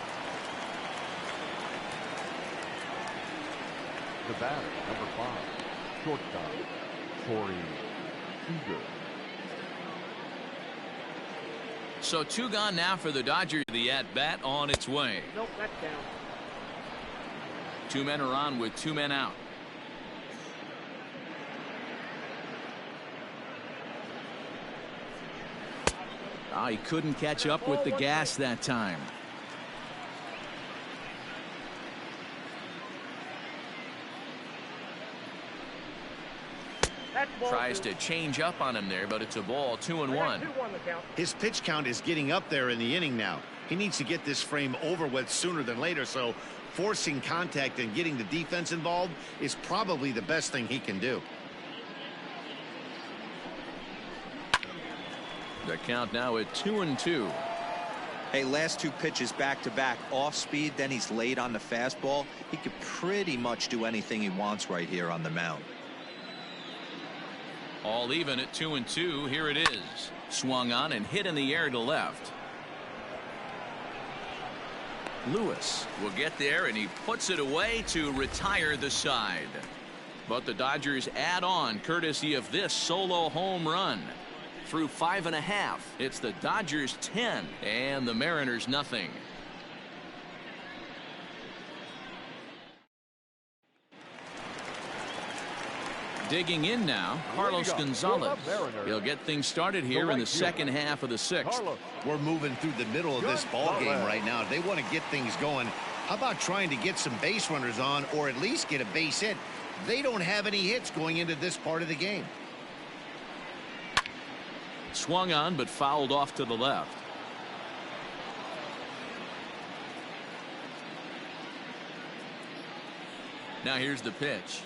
The batter, number 5, shortstop, Corey Seager. So 2 gone now for the Dodgers. The at-bat on its way. Nope, that's down. Two men are on with two men out. He couldn't catch up with the gas that time. Tries to change up on him there, but it's a ball, 2-1. His pitch count is getting up there in the inning now. He needs to get this frame over with sooner than later, so forcing contact and getting the defense involved is probably the best thing he can do. The count now at 2-2. Hey, last two pitches back to back, off speed, then he's late on the fastball. He could pretty much do anything he wants right here on the mound. All even at 2-2. Here it is. Swung on and hit in the air to left. Lewis will get there, and he puts it away to retire the side. But the Dodgers add on courtesy of this solo home run. Through 5.5, it's the Dodgers 10 and the Mariners nothing. Digging in now, Carlos Gonzalez. He'll get things started here in the second half of the sixth. We're moving through the middle of this ball game right now. They want to get things going. How about trying to get some base runners on, or at least get a base hit? They don't have any hits going into this part of the game. Swung on, but fouled off to the left. Now here's the pitch.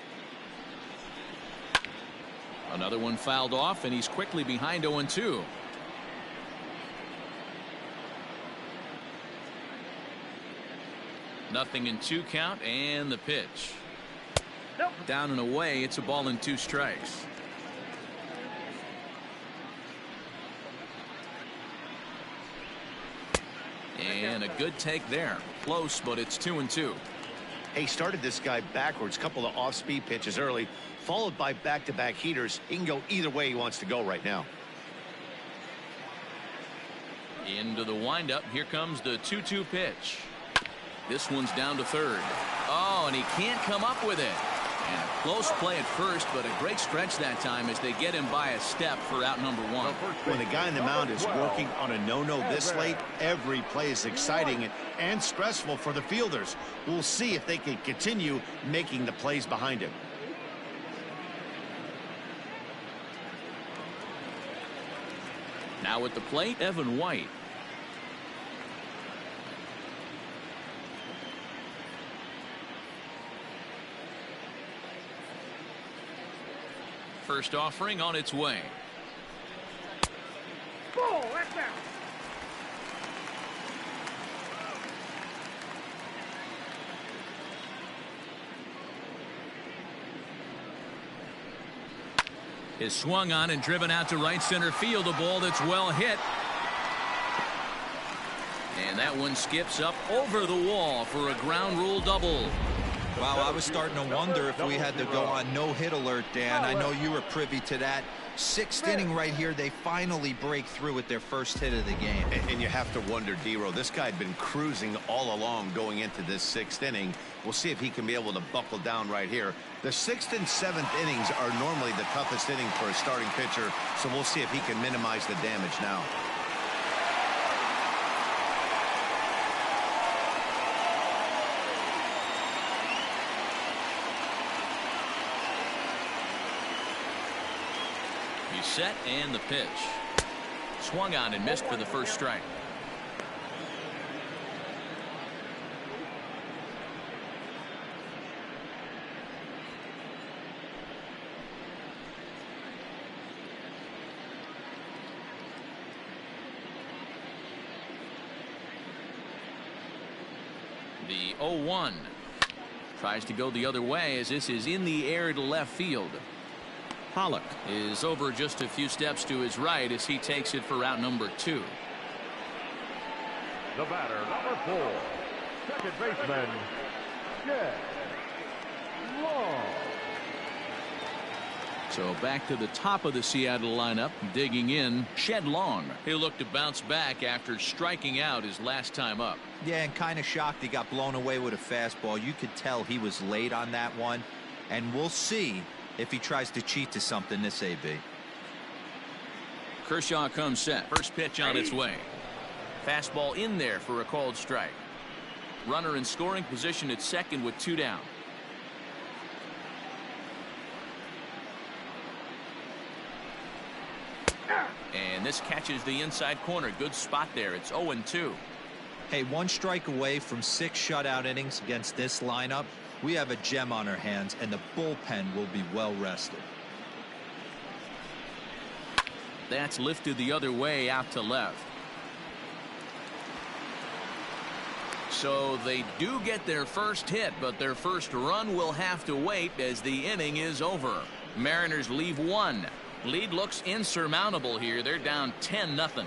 Another one fouled off, and he's quickly behind 0-2. Nothing in 2 count, and the pitch. Nope. Down and away. It's a ball and 2 strikes. And a good take there. Close, but it's 2-2. He started this guy backwards, couple of off-speed pitches early, followed by back-to-back heaters. He can go either way he wants to go right now. Into the windup. Here comes the 2-2 pitch. This one's down to third. Oh, and he can't come up with it. And a close play at first, but a great stretch that time as they get him by a step for out number 1. When the guy in the mound is working on a no-no this late, every play is exciting and stressful for the fielders. We'll see if they can continue making the plays behind him. Now at the plate, Evan White. First offering on its way. Ball, that's out. Is swung on and driven out to right center field. A ball that's well hit. And that one skips up over the wall for a ground rule double. Wow, I was starting to wonder if we had to go on no-hit alert, Dan. I know you were privy to that. 6th inning right here, they finally break through with their first hit of the game. And you have to wonder, D-Row, this guy had been cruising all along going into this 6th inning. We'll see if he can be able to buckle down right here. The 6th and 7th innings are normally the toughest inning for a starting pitcher, so we'll see if he can minimize the damage now. Set and the pitch. Swung on and missed for the first strike. The 0-1 tries to go the other way as this is in the air to left field. Pollock is over just a few steps to his right as he takes it for out number 2. The batter, number 4, second baseman, Jed Long. So back to the top of the Seattle lineup, digging in, Shed Long. He'll look to bounce back after striking out his last time up. Yeah, and kind of shocked he got blown away with a fastball. You could tell he was late on that one, and we'll see if he tries to cheat to something this AB. Kershaw comes set. First pitch on its way. Fastball in there for a called strike. Runner in scoring position at second with 2 down. And this catches the inside corner. Good spot there. It's 0-2. Hey, 1 strike away from 6 shutout innings against this lineup. We have a gem on our hands, and the bullpen will be well rested. That's lifted the other way out to left. So they do get their first hit, but their first run will have to wait as the inning is over. Mariners leave 1. Lead looks insurmountable here. They're down 10-0.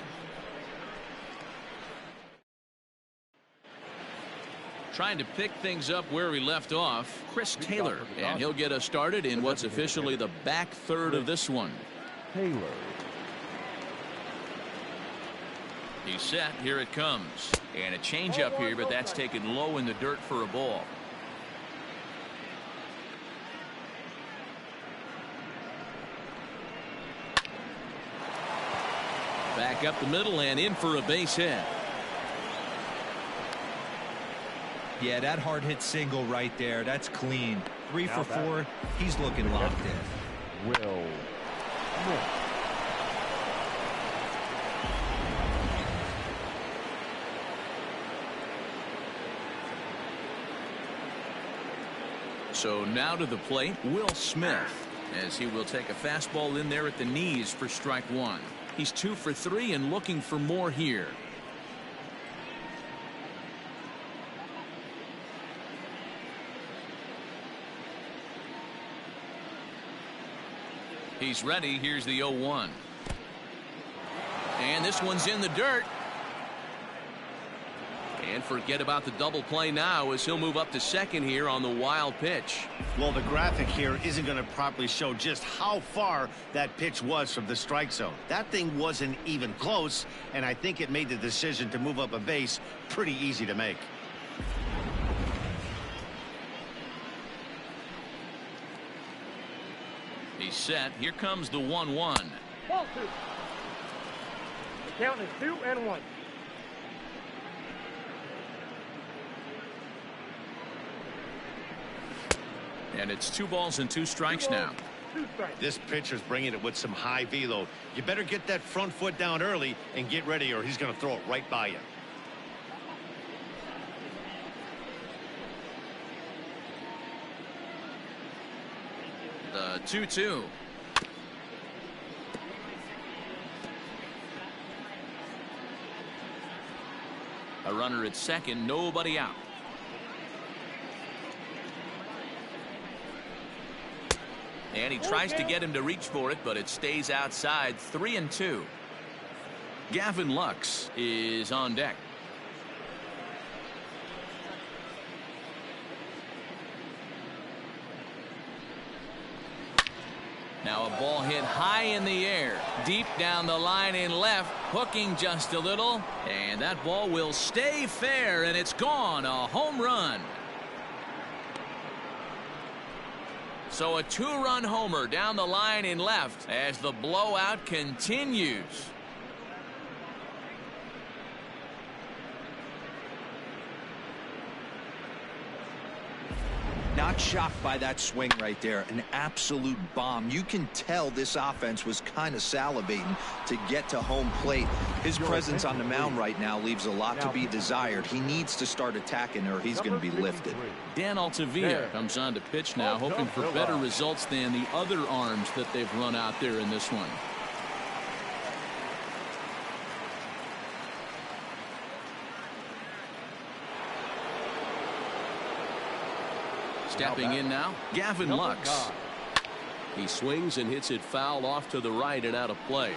Trying to pick things up where we left off, Chris Taylor, and he'll get us started in what's officially the back third of this one. Taylor. He's set. Here it comes. And a changeup here, but that's taken low in the dirt for a ball. Back up the middle and in for a base hit. Yeah, that hard hit single right there. That's clean. 3 for 4. He's looking locked in. Will Smith. So now to the plate, Will Smith, as he will take a fastball in there at the knees for strike 1. He's 2 for 3 and looking for more here. He's ready. Here's the 0-1. And this one's in the dirt. And forget about the double play now as he'll move up to second here on the wild pitch. Well, the graphic here isn't going to properly show just how far that pitch was from the strike zone. That thing wasn't even close, and I think it made the decision to move up a base pretty easy to make. He's set. Here comes the 1-1. Ball 2. The count is 2-1. And it's 2 balls and 2 strikes now. 2 strikes. This pitcher's bringing it with some high velo. You better get that front foot down early and get ready, or he's going to throw it right by you. The 2-2. A runner at second, nobody out. And he tries to get him to reach for it, but it stays outside. 3-2. Gavin Lux is on deck. Now a ball hit high in the air, deep down the line in left, hooking just a little, and that ball will stay fair, and it's gone. A home run. So a 2-run homer down the line in left as the blowout continues. Not shocked by that swing right there. An absolute bomb. You can tell this offense was kind of salivating to get to home plate. His presence on the mound right now leaves a lot to be desired. He needs to start attacking or he's going to be lifted. Dan Altavilla comes on to pitch now, hoping for better results than the other arms that they've run out there in this one. Stepping in now, Gavin Lux. He swings and hits it foul off to the right and out of play.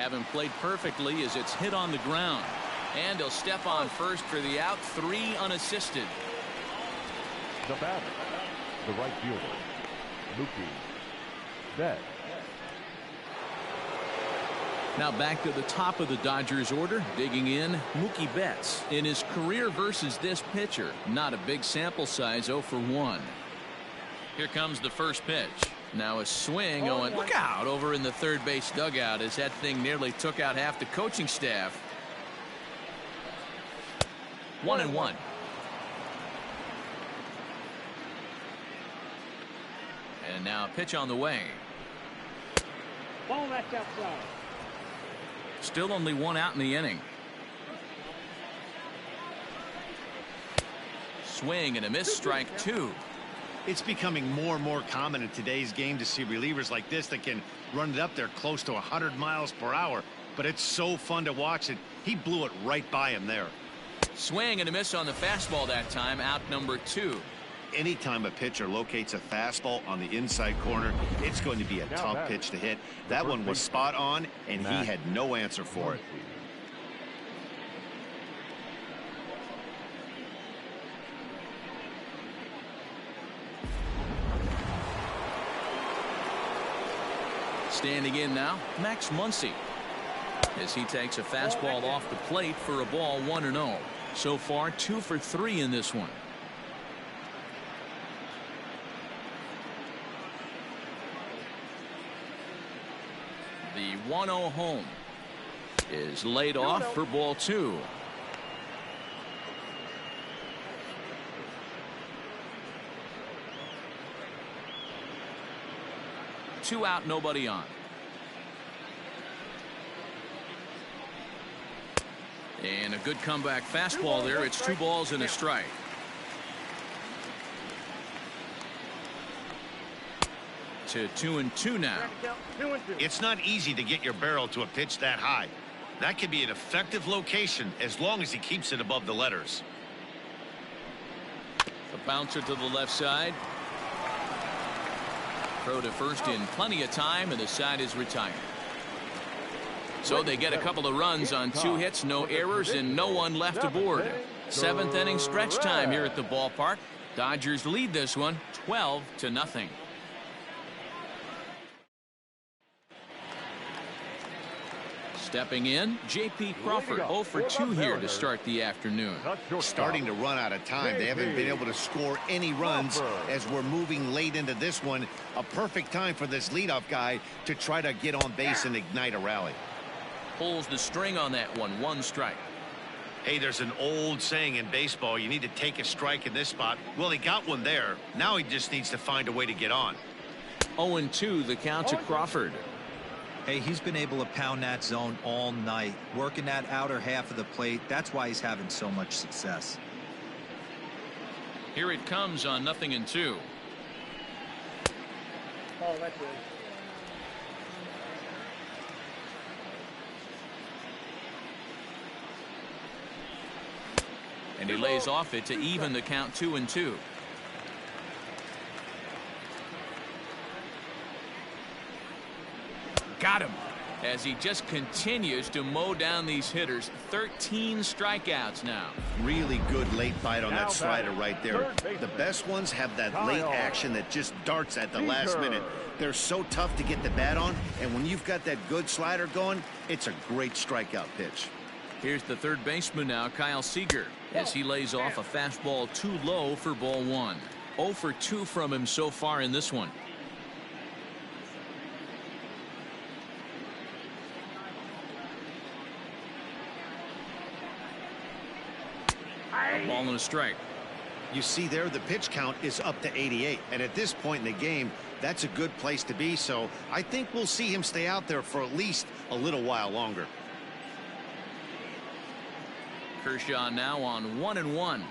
haven't played perfectly as it's hit on the ground. And he'll step on first for the out, 3 unassisted. The batter, the right fielder, Mookie Betts. Now back to the top of the Dodgers order, digging in, Mookie Betts. In his career versus this pitcher, not a big sample size, 0 for 1. Here comes the first pitch. Now a swing, and look out over in the third base dugout as that thing nearly took out half the coaching staff. 1-1. And now a pitch on the way. Ball that's outside. Still only 1 out in the inning. Swing and a miss, strike 2. It's becoming more and more common in today's game to see relievers like this that can run it up there close to 100 miles per hour. But it's so fun to watch it. He blew it right by him there. Swing and a miss on the fastball that time, out number 2. Anytime a pitcher locates a fastball on the inside corner, it's going to be a tough pitch to hit. That one was spot on, and he had no answer for it. Standing in now, Max Muncy, as he takes a fastball off the plate for a ball, 1-0. So far 2 for 3 in this one. The 1-0 home is laid off for ball 2. Two out, nobody on. And a good comeback fastball there. It's 2 balls and a strike. To 2-2 now. It's not easy to get your barrel to a pitch that high. That could be an effective location as long as he keeps it above the letters. A bouncer to the left side. Throw to first in plenty of time, and the side is retired. So they get a couple of runs on 2 hits, no errors, and no one left aboard. 7th inning stretch time here at the ballpark. Dodgers lead this one 12-0. Stepping in, J.P. Crawford, 0 for 2 here to start the afternoon. Starting to run out of time. They haven't been able to score any runs as we're moving late into this one. A perfect time for this leadoff guy to try to get on base and ignite a rally. Pulls the string on that one, 1 strike. Hey, there's an old saying in baseball, you need to take a strike in this spot. Well, he got one there. Now he just needs to find a way to get on. 0-2 the count to Crawford. Hey, he's been able to pound that zone all night, working that outer half of the plate. That's why he's having so much success. Here it comes on 0-2. Oh, that's it. And he lays off it to even the count, 2-2. Got him as he just continues to mow down these hitters. 13 strikeouts now. Really good late bite on that slider right there. The best ones have that late action that just darts at the last minute. They're so tough to get the bat on, and when you've got that good slider going, it's a great strikeout pitch. Here's the third baseman now, Kyle Seager, as he lays off a fastball too low for ball 1. 0 for 2 from him so far in this one. A ball and a strike. You see there, the pitch count is up to 88, and at this point in the game, that's a good place to be. So I think we'll see him stay out there for at least a little while longer. Kershaw now on 1-1.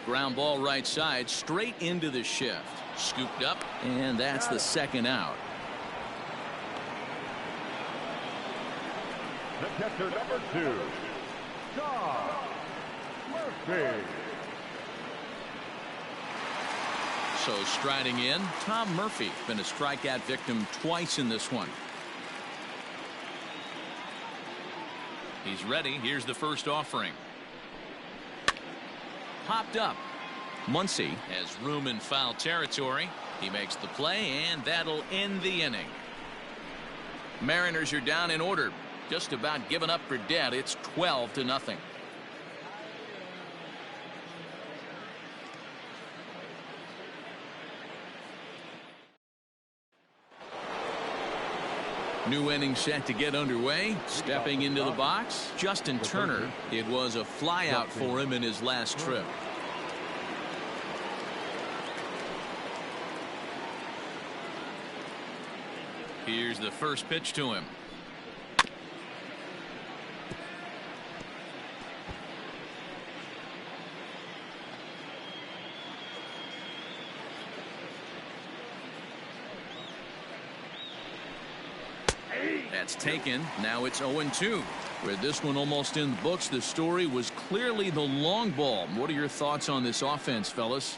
Ground ball right side, straight into the shift. Scooped up, and that's the 2nd out. The catcher, number 2, John Murphy. So striding in, Tom Murphy, been a strikeout victim twice in this one. He's ready. Here's the first offering. Popped up. Muncy has room in foul territory. He makes the play, and that'll end the inning. Mariners are down in order. Just about given up for dead. It's 12-0. New inning set to get underway. Stepping into the box, Justin Turner. It was a flyout for him in his last trip. Here's the first pitch to him. That's taken. Now it's 0-2. With this one almost in the books, the story was clearly the long ball. What are your thoughts on this offense, fellas?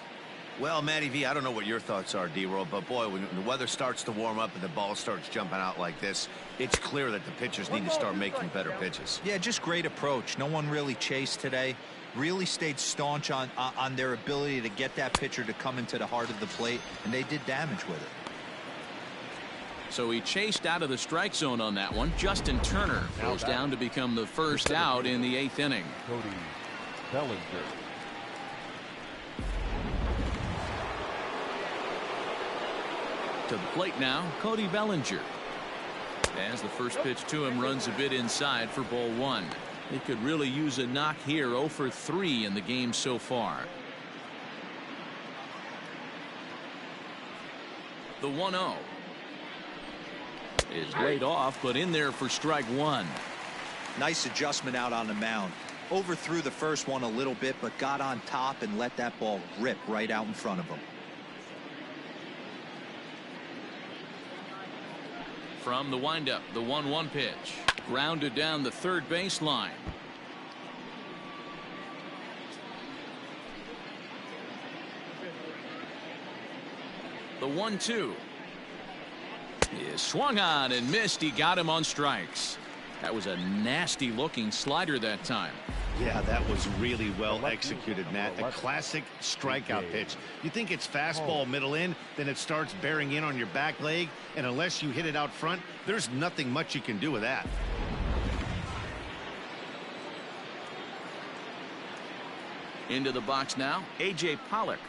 Well, Matty V, I don't know what your thoughts are, D-Roll, but boy, when the weather starts to warm up and the ball starts jumping out like this, it's clear that the pitchers need to start making better pitches. Yeah, just great approach. No one really chased today. Really stayed staunch on their ability to get that pitcher to come into the heart of the plate, and they did damage with it. So he chased out of the strike zone on that one. Justin Turner goes down to become the first out in the 8th inning. Cody Bellinger. To the plate now, Cody Bellinger. As the first pitch to him runs a bit inside for ball 1. He could really use a knock here. 0 for 3 in the game so far. The 1-0 is laid off, but in there for strike 1. Nice adjustment out on the mound. Overthrew the first one a little bit, but got on top and let that ball rip right out in front of him. From the windup, the 1-1 pitch. Grounded down the third baseline. The 1-2 is swung on and missed. He got him on strikes. That was a nasty looking slider that time. Yeah, that was really well executed, Matt. A classic strikeout pitch. You think it's fastball middle in, then it starts bearing in on your back leg, and unless you hit it out front, there's nothing much you can do with that. Into the box now, A.J. Pollock.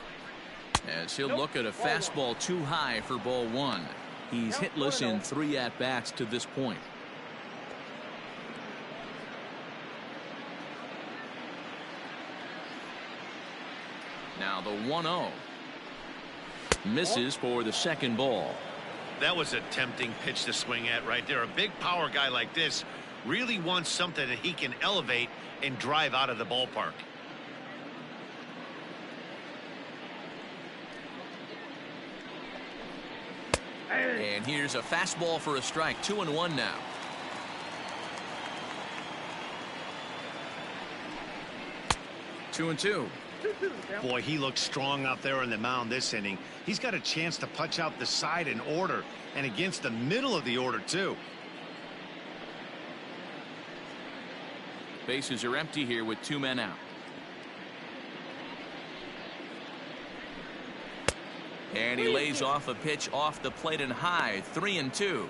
As he'll look at a fastball too high for ball 1. He's hitless in 3 at-bats to this point. Now the 1-0 misses for the second ball. That was a tempting pitch to swing at right there. A big power guy like this really wants something that he can elevate and drive out of the ballpark. And here's a fastball for a strike. 2-1 now. Two and two. Boy, he looks strong out there on the mound this inning. He's got a chance to punch out the side in order and against the middle of the order too. Bases are empty here with 2 men out. And he lays off a pitch off the plate and high. 3-2.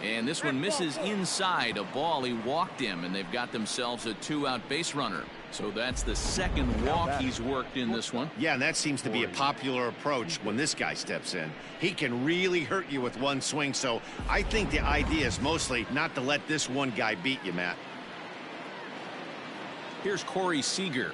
And this one misses inside. A ball. He walked him, and they've got themselves a 2-out base runner. So that's the second walk he's worked in this one. Yeah, and that seems to be a popular approach when this guy steps in. He can really hurt you with one swing, so I think the idea is mostly not to let this one guy beat you, Matt. Here's Corey Seager.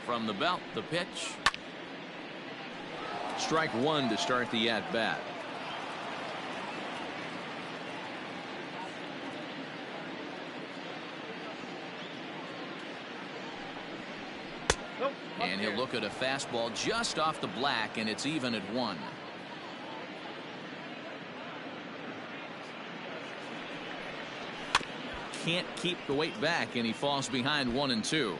From the belt, the pitch. Strike 1 to start the at-bat. And he'll look at a fastball just off the black, and it's even at 1. can't keep the weight back, and he falls behind 1-2.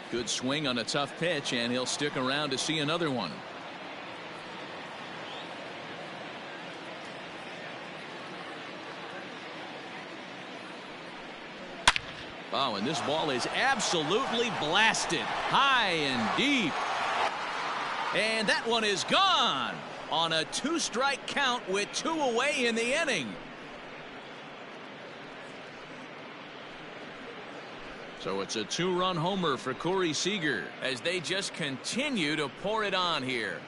Good swing on a tough pitch, and he'll stick around to see another one. Oh, and this ball is absolutely blasted high and deep. And that one is gone on a 2-strike count with 2 away in the inning. So it's a 2-run homer for Corey Seager as they just continue to pour it on here.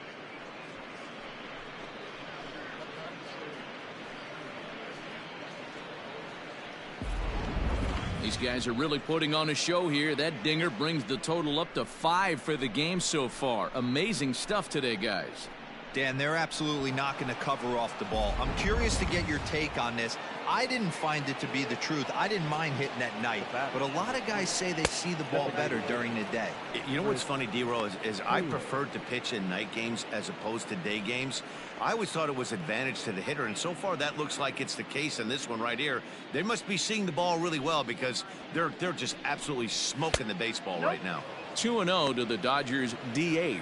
These guys are really putting on a show here. That dinger brings the total up to 5 for the game so far. Amazing stuff today, guys. Dan, they're absolutely not going to cover off the ball. I'm curious to get your take on this. I didn't find it to be the truth. I didn't mind hitting at night, but a lot of guys say they see the ball better during the day. You know what's funny, D-Row, is I preferred to pitch in night games as opposed to day games. I always thought it was advantage to the hitter, and so far that looks like it's the case in this one right here. They must be seeing the ball really well because they're just absolutely smoking the baseball right now. 2-0 to the Dodgers DH.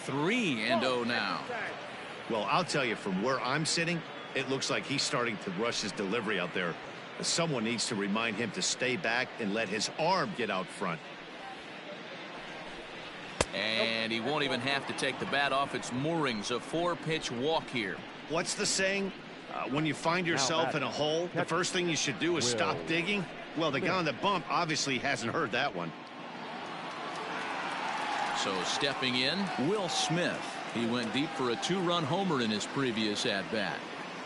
Three and 0 now. Well, I'll tell you, from where I'm sitting, it looks like he's starting to rush his delivery out there. Someone needs to remind him to stay back and let his arm get out front. And he won't even have to take the bat off its moorings. A 4-pitch walk here. What's the saying? When you find yourself in a hole, the first thing you should do is stop digging. Well, the guy on the bump obviously hasn't heard that one. So stepping in, Will Smith. He went deep for a 2-run homer in his previous at-bat.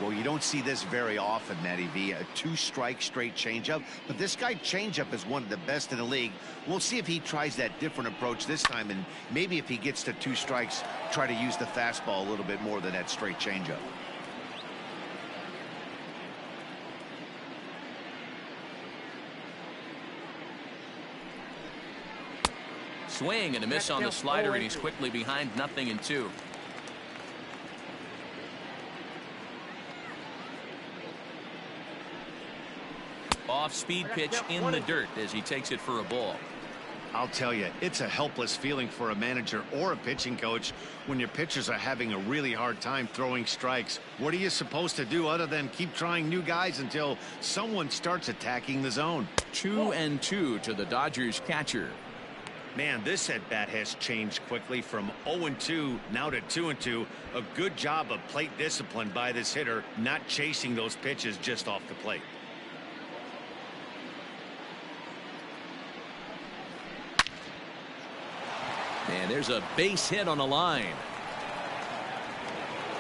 Well, you don't see this very often, Matty V. A 2-strike straight changeup. But this guy changeup is one of the best in the league. We'll see if he tries that different approach this time. And maybe if he gets to 2 strikes, try to use the fastball a little bit more than that straight changeup. Swing and a miss on the slider, and he's quickly behind 0-2. Off-speed pitch in the dirt as he takes it for a ball. I'll tell you, it's a helpless feeling for a manager or a pitching coach when your pitchers are having a really hard time throwing strikes. What are you supposed to do other than keep trying new guys until someone starts attacking the zone? 2-2 to the Dodgers catcher. Man, this at-bat has changed quickly from 0-2 now to 2-2. A good job of plate discipline by this hitter, not chasing those pitches just off the plate. And there's a base hit on the line.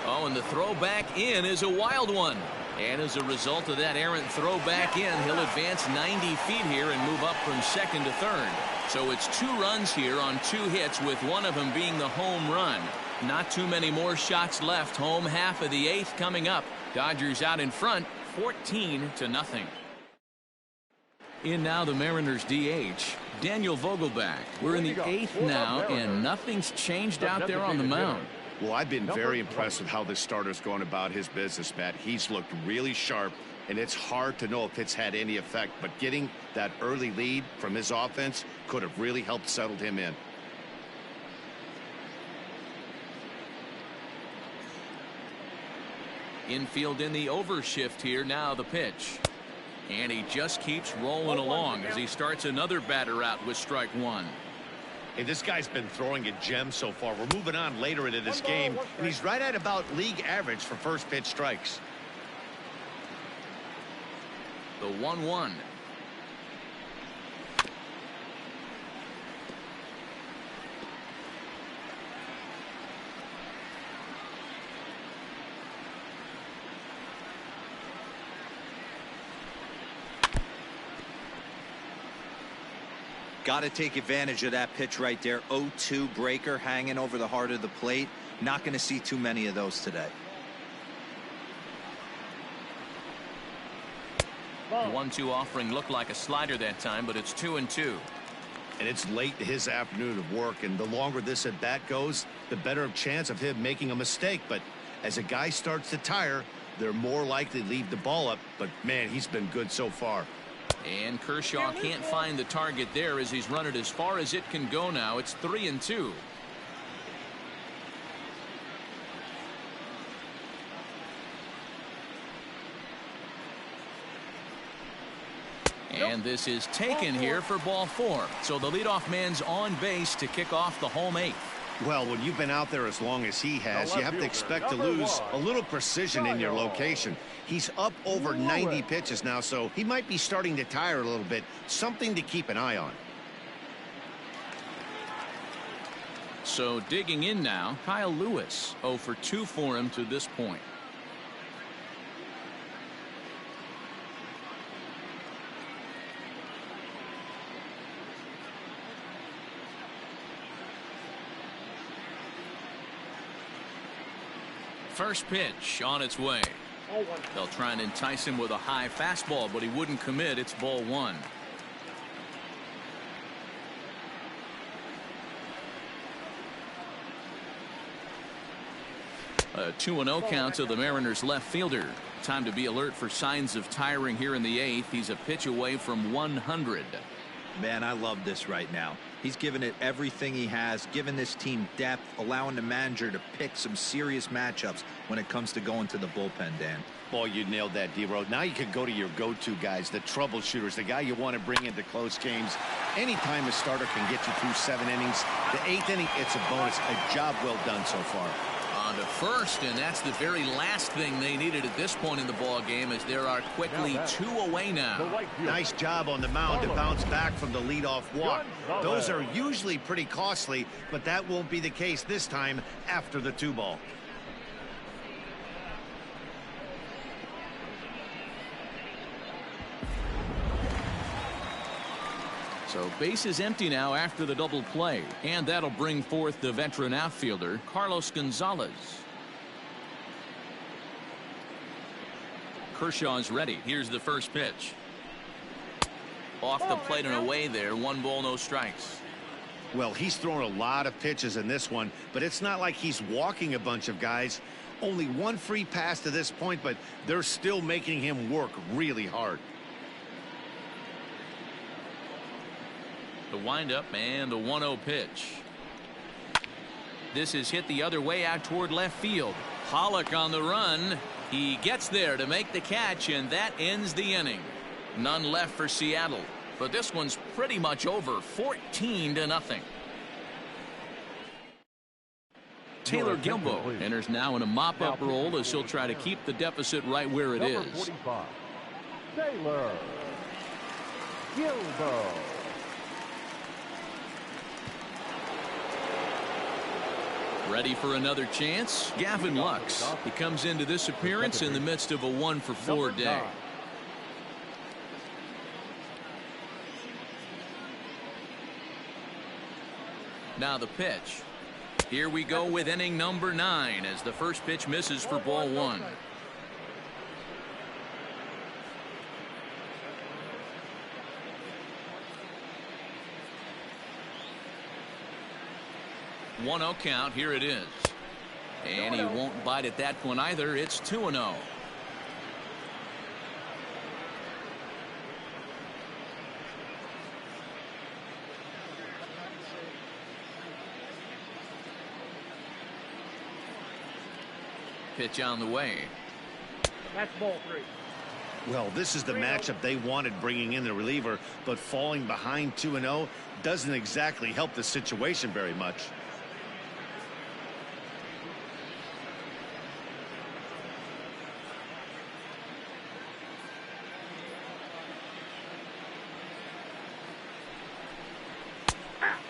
Oh, and the throw back in is a wild one. And as a result of that errant throw back in, he'll advance 90 feet here and move up from second to third. So it's 2 runs here on 2 hits, with one of them being the home run. Not too many more shots left. Home half of the 8th coming up. Dodgers out in front, 14-0. In now the Mariners DH, Daniel Vogelbach. We're in the 8th now, and nothing's changed out there on the mound. Well, I've been very impressed with how this starter's going about his business, Matt. He's looked really sharp, and it's hard to know if it's had any effect, but getting that early lead from his offense could have really helped settle him in. Infield in the overshift here. Now the pitch. And he just keeps rolling along as he starts another batter out with strike 1. Hey, this guy's been throwing a gem so far. We're moving on later into this game, and he's right at about league average for first pitch strikes. The 1-1. Got to take advantage of that pitch right there. 0-2 breaker hanging over the heart of the plate. Not going to see too many of those today. Ball. 1-2 offering looked like a slider that time, but it's 2-2. And it's late in his afternoon of work, and the longer this at bat goes, the better chance of him making a mistake. But as a guy starts to tire, they're more likely to leave the ball up. But man, he's been good so far. And Kershaw can't find the target there as he's run it as far as it can go now. It's 3-2. And this is taken here for ball 4. So the leadoff man's on base to kick off the home 8th. Well, when you've been out there as long as he has, you have to expect to lose a little precision in your location. He's up over 90 pitches now, so he might be starting to tire a little bit. Something to keep an eye on. So digging in now, Kyle Lewis. 0 for 2 for him to this point. First pitch on its way. They'll try and entice him with a high fastball, but he wouldn't commit. It's ball 1. A 2-0 count to the Mariners left fielder. Time to be alert for signs of tiring here in the 8th. He's a pitch away from 100. Man, I love this right now. He's given it everything he has, given this team depth, allowing the manager to pick some serious matchups when it comes to going to the bullpen, Dan. Boy, you nailed that, D-Road. Now you can go to your go-to guys, the troubleshooters, the guy you want to bring into close games. Anytime a starter can get you through 7 innings, the 8th inning, it's a bonus. A job well done so far. On to first, and that's the very last thing they needed at this point in the ball game, as there are quickly 2 away now. Nice job on the mound to bounce back from the leadoff walk. Those are usually pretty costly, but that won't be the case this time after the 2-ball. So base is empty now after the double play, and that'll bring forth the veteran outfielder Carlos Gonzalez. Kershaw's ready. Here's the first pitch. Off the plate and away there. 1 ball, no strikes. Well, he's thrown a lot of pitches in this one, but it's not like he's walking a bunch of guys. Only 1 free pass to this point, but they're still making him work really hard. The windup and the 1-0 pitch. This is hit the other way out toward left field. Pollock on the run. He gets there to make the catch, and that ends the inning. None left for Seattle, but this one's pretty much over. 14-0. Taylor Gilbo enters now in a mop-up role as he'll try to keep the deficit right where it is. 45, Taylor Gilbo. Ready for another chance? Gavin Lux. He comes into this appearance in the midst of a 1-for-4 day. Now the pitch. Here we go with inning number 9 as the first pitch misses for ball 1. One 1-0 count. Here it is. And he won't bite at that one either. It's 2-0. Pitch on the way. That's ball 3. Well, this is the matchup they wanted, bringing in the reliever, but falling behind 2-0 doesn't exactly help the situation very much.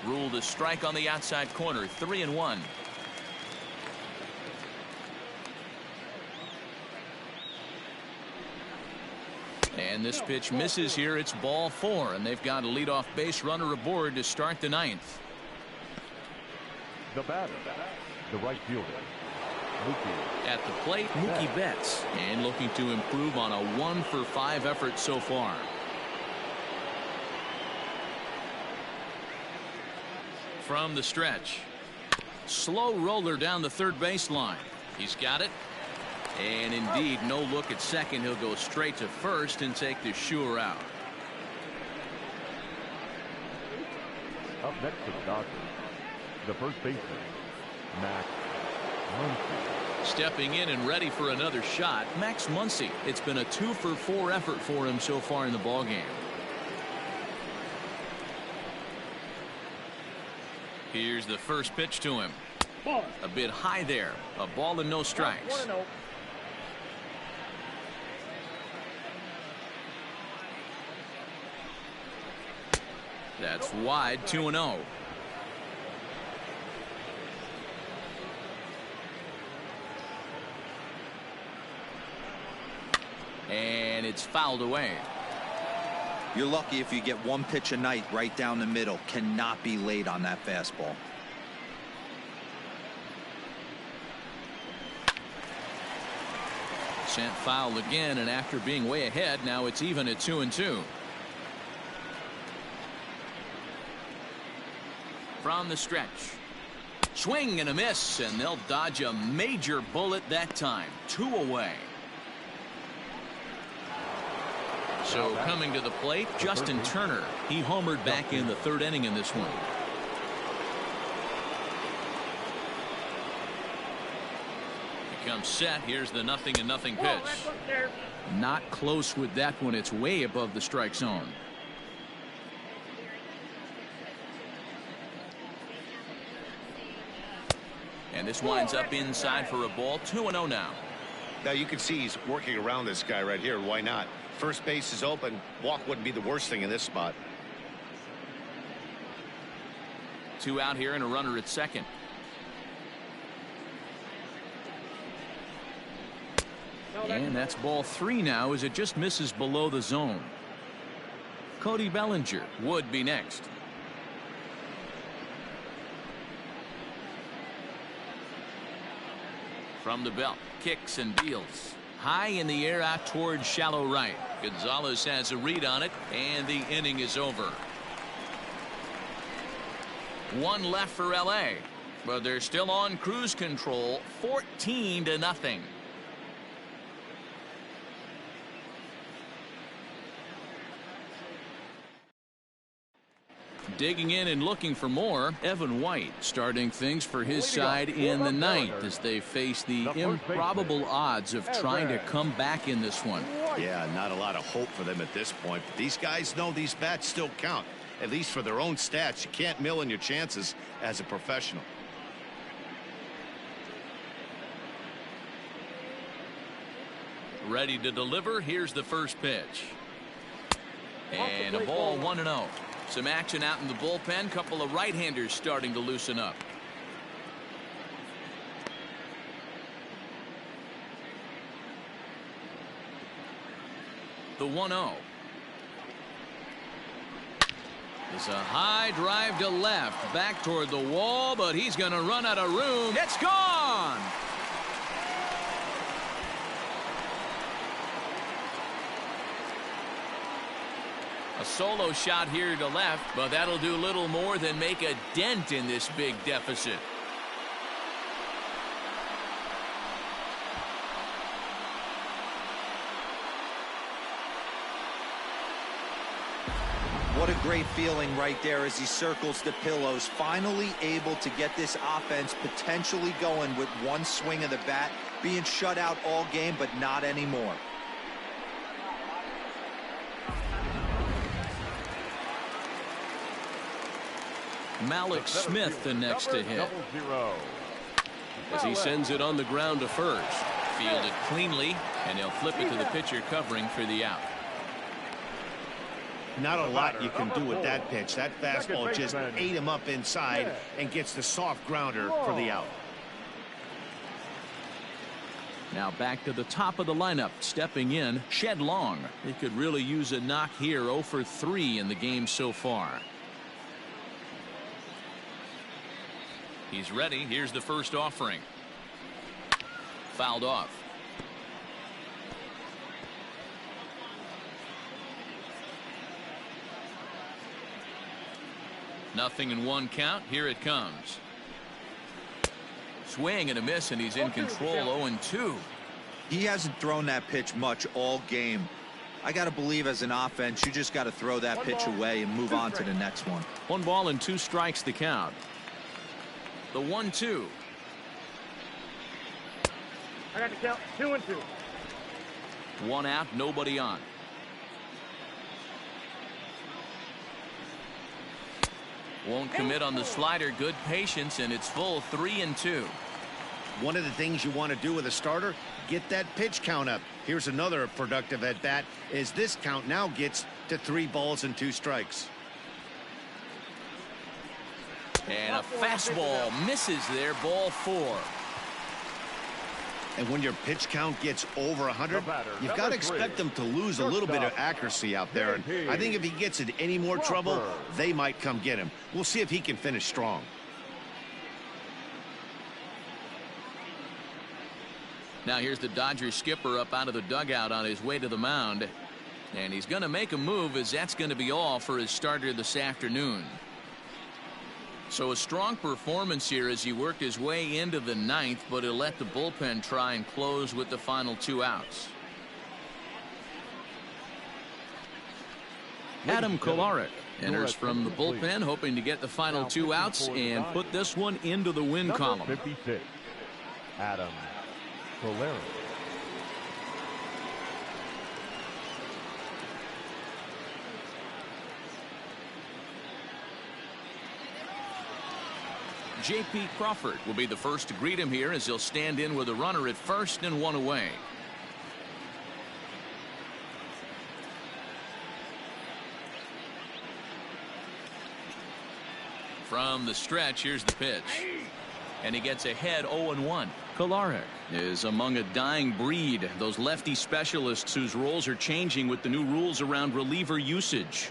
Ruled a strike on the outside corner. 3-1. And this pitch misses here. It's ball 4, and they've got a leadoff base runner aboard to start the 9th. The batter, the right fielder, Mookie. At the plate, Mookie Betts, and looking to improve on a 1-for-5 effort so far. From the stretch, slow roller down the third baseline. He's got it. And indeed, no look at second. He'll go straight to first and take the sure out. Up next for the Dodgers, the first baseman, Max Muncy. Stepping in and ready for another shot, Max Muncy. It's been a 2-for-4 effort for him so far in the ballgame. Here's the first pitch to him. Ball. A bit high there. A ball and no strikes. 1-0. That's wide, 2-0. And it's fouled away. You're lucky if you get one pitch a night right down the middle. Cannot be late on that fastball. Sent foul again, and after being way ahead, now it's even at 2-2. From the stretch, swing and a miss, and they'll dodge a major bullet that time. 2 away. So coming to the plate, Justin Turner. He homered back in the third inning in this one. He comes set. Here's the 0-0 pitch. That's up there. Not close with that one. It's way above the strike zone. And this winds up inside for a ball. 2-0 now. Now you can see he's working around this guy right here. Why not? First base is open. Walk wouldn't be the worst thing in this spot. 2 out here and a runner at second. And that's ball 3 now as it just misses below the zone. Cody Bellinger would be next. From the belt, kicks and deals. High in the air out towards shallow right. Gonzalez has a read on it, and the inning is over. 1 left for LA, but they're still on cruise control, 14-0. Digging in and looking for more, Evan White starting things for his side in the ninth as they face the improbable odds of trying to come back in this one. Yeah, not a lot of hope for them at this point. But these guys know these bats still count, at least for their own stats. You can't mill in your chances as a professional. Ready to deliver. Here's the first pitch. And a ball, 1-0. Some action out in the bullpen. Couple of right-handers starting to loosen up. The 1-0 is a high drive to left, back toward the wall, but he's going to run out of room. It's gone. A solo shot here to left, but that'll do little more than make a dent in this big deficit. What a great feeling right there as he circles the pillows. Finally able to get this offense potentially going with one swing of the bat. Being shut out all game, but not anymore. Malik Smith the next to hit. As he sends it on the ground to first. Fielded cleanly, and he'll flip it to the pitcher covering for the out. Not a lot you can do with that pitch. That fastball just ate him up inside and gets the soft grounder for the out. Now back to the top of the lineup. Stepping in, Shed Long. He could really use a knock here. 0 for 3 in the game so far. He's ready. Here's the first offering. Fouled off. Nothing in one count. Here it comes. Swing and a miss, and he's in control. 0-2. He hasn't thrown that pitch much all game. I got to believe as an offense, you just got to throw that pitch away and move on to the next one. 1 ball and 2 strikes the count. The 1-2. I got to count 2-2. 1 out, nobody on. Won't commit on the slider. Good patience, and it's full. 3-2. One of the things you want to do with a starter, get that pitch count up. Here's another productive at bat, as this count now gets to 3 balls and 2 strikes. And a fastball misses there. Ball 4. And when your pitch count gets over 100, you've got to expect them to lose a little bit of accuracy out there. And I think if he gets in any more trouble, they might come get him. We'll see if he can finish strong. Now here's the Dodgers skipper up out of the dugout on his way to the mound. And he's going to make a move, as that's going to be all for his starter this afternoon. So a strong performance here as he worked his way into the 9th, but he'll let the bullpen try and close with the final 2 outs. Adam Kolarek enters from the bullpen, hoping to get the final 2 outs and put this one into the win column. 56, Adam Kolarek. J.P. Crawford will be the first to greet him here, as he'll stand in with a runner at first and 1 away. From the stretch, here's the pitch. And he gets ahead. 0-1. Kolarek is among a dying breed, those lefty specialists whose roles are changing with the new rules around reliever usage.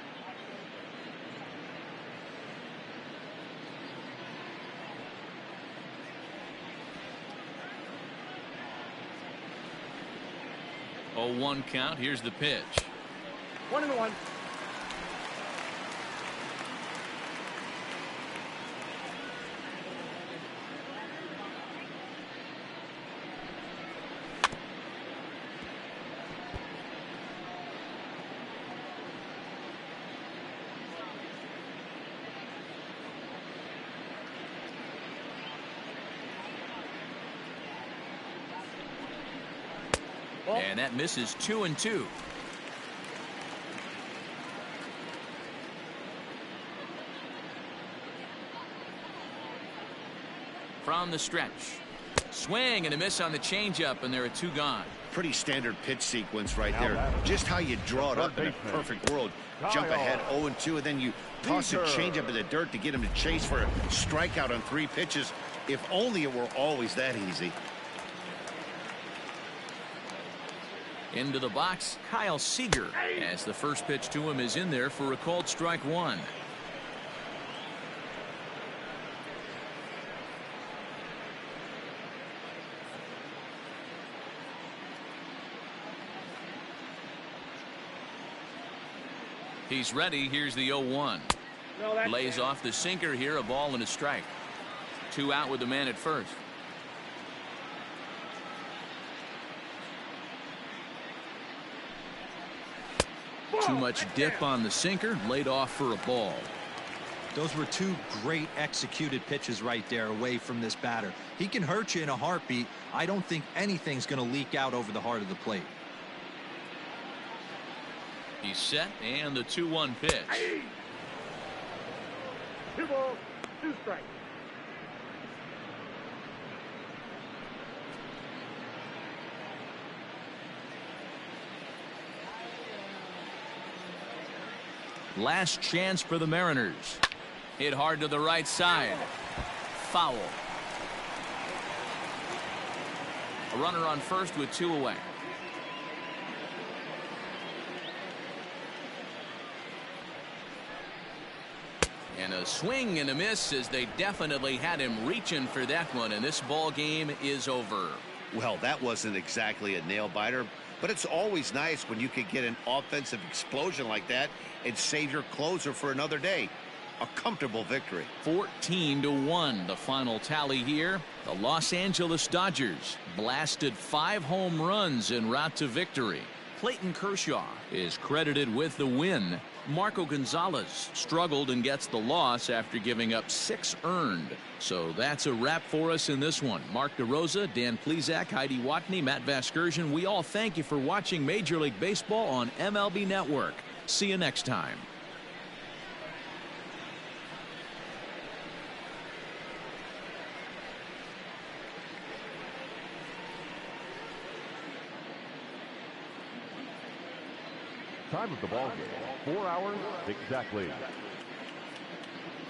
Oh, 1 count. Here's the pitch. 1-1. And that misses. 2-2. From the stretch. Swing and a miss on the changeup, and there are 2 gone. Pretty standard pitch sequence right there. Just how you draw it up in a perfect world. Jump ahead 0-2, and then you toss a changeup in the dirt to get him to chase for a strikeout on 3 pitches. If only it were always that easy. Into the box, Kyle Seager, as the first pitch to him is in there for a called strike 1. He's ready. Here's the 0-1. Lays off the sinker here. A ball and a strike. 2 out with the man at first. Too much dip on the sinker, laid off for a ball. Those were 2 great executed pitches right there away from this batter. He can hurt you in a heartbeat. I don't think anything's going to leak out over the heart of the plate. He's set, and the 2-1 pitch. 2 balls, 2 strikes. Last chance for the Mariners. Hit hard to the right side. Foul. A runner on first with 2 away. And a swing and a miss, as they definitely had him reaching for that one, and this ball game is over. Well, that wasn't exactly a nail-biter, but it's always nice when you can get an offensive explosion like that and save your closer for another day. A comfortable victory. 14-1, the final tally here. The Los Angeles Dodgers blasted 5 home runs en route to victory. Clayton Kershaw is credited with the win. Marco Gonzalez struggled and gets the loss after giving up 6 earned. So that's a wrap for us in this one. Mark DeRosa, Dan Plesac, Heidi Watney, Matt Vasgersian. We all thank you for watching Major League Baseball on MLB Network. See you next time. Time of the ball game, 4 hours exactly.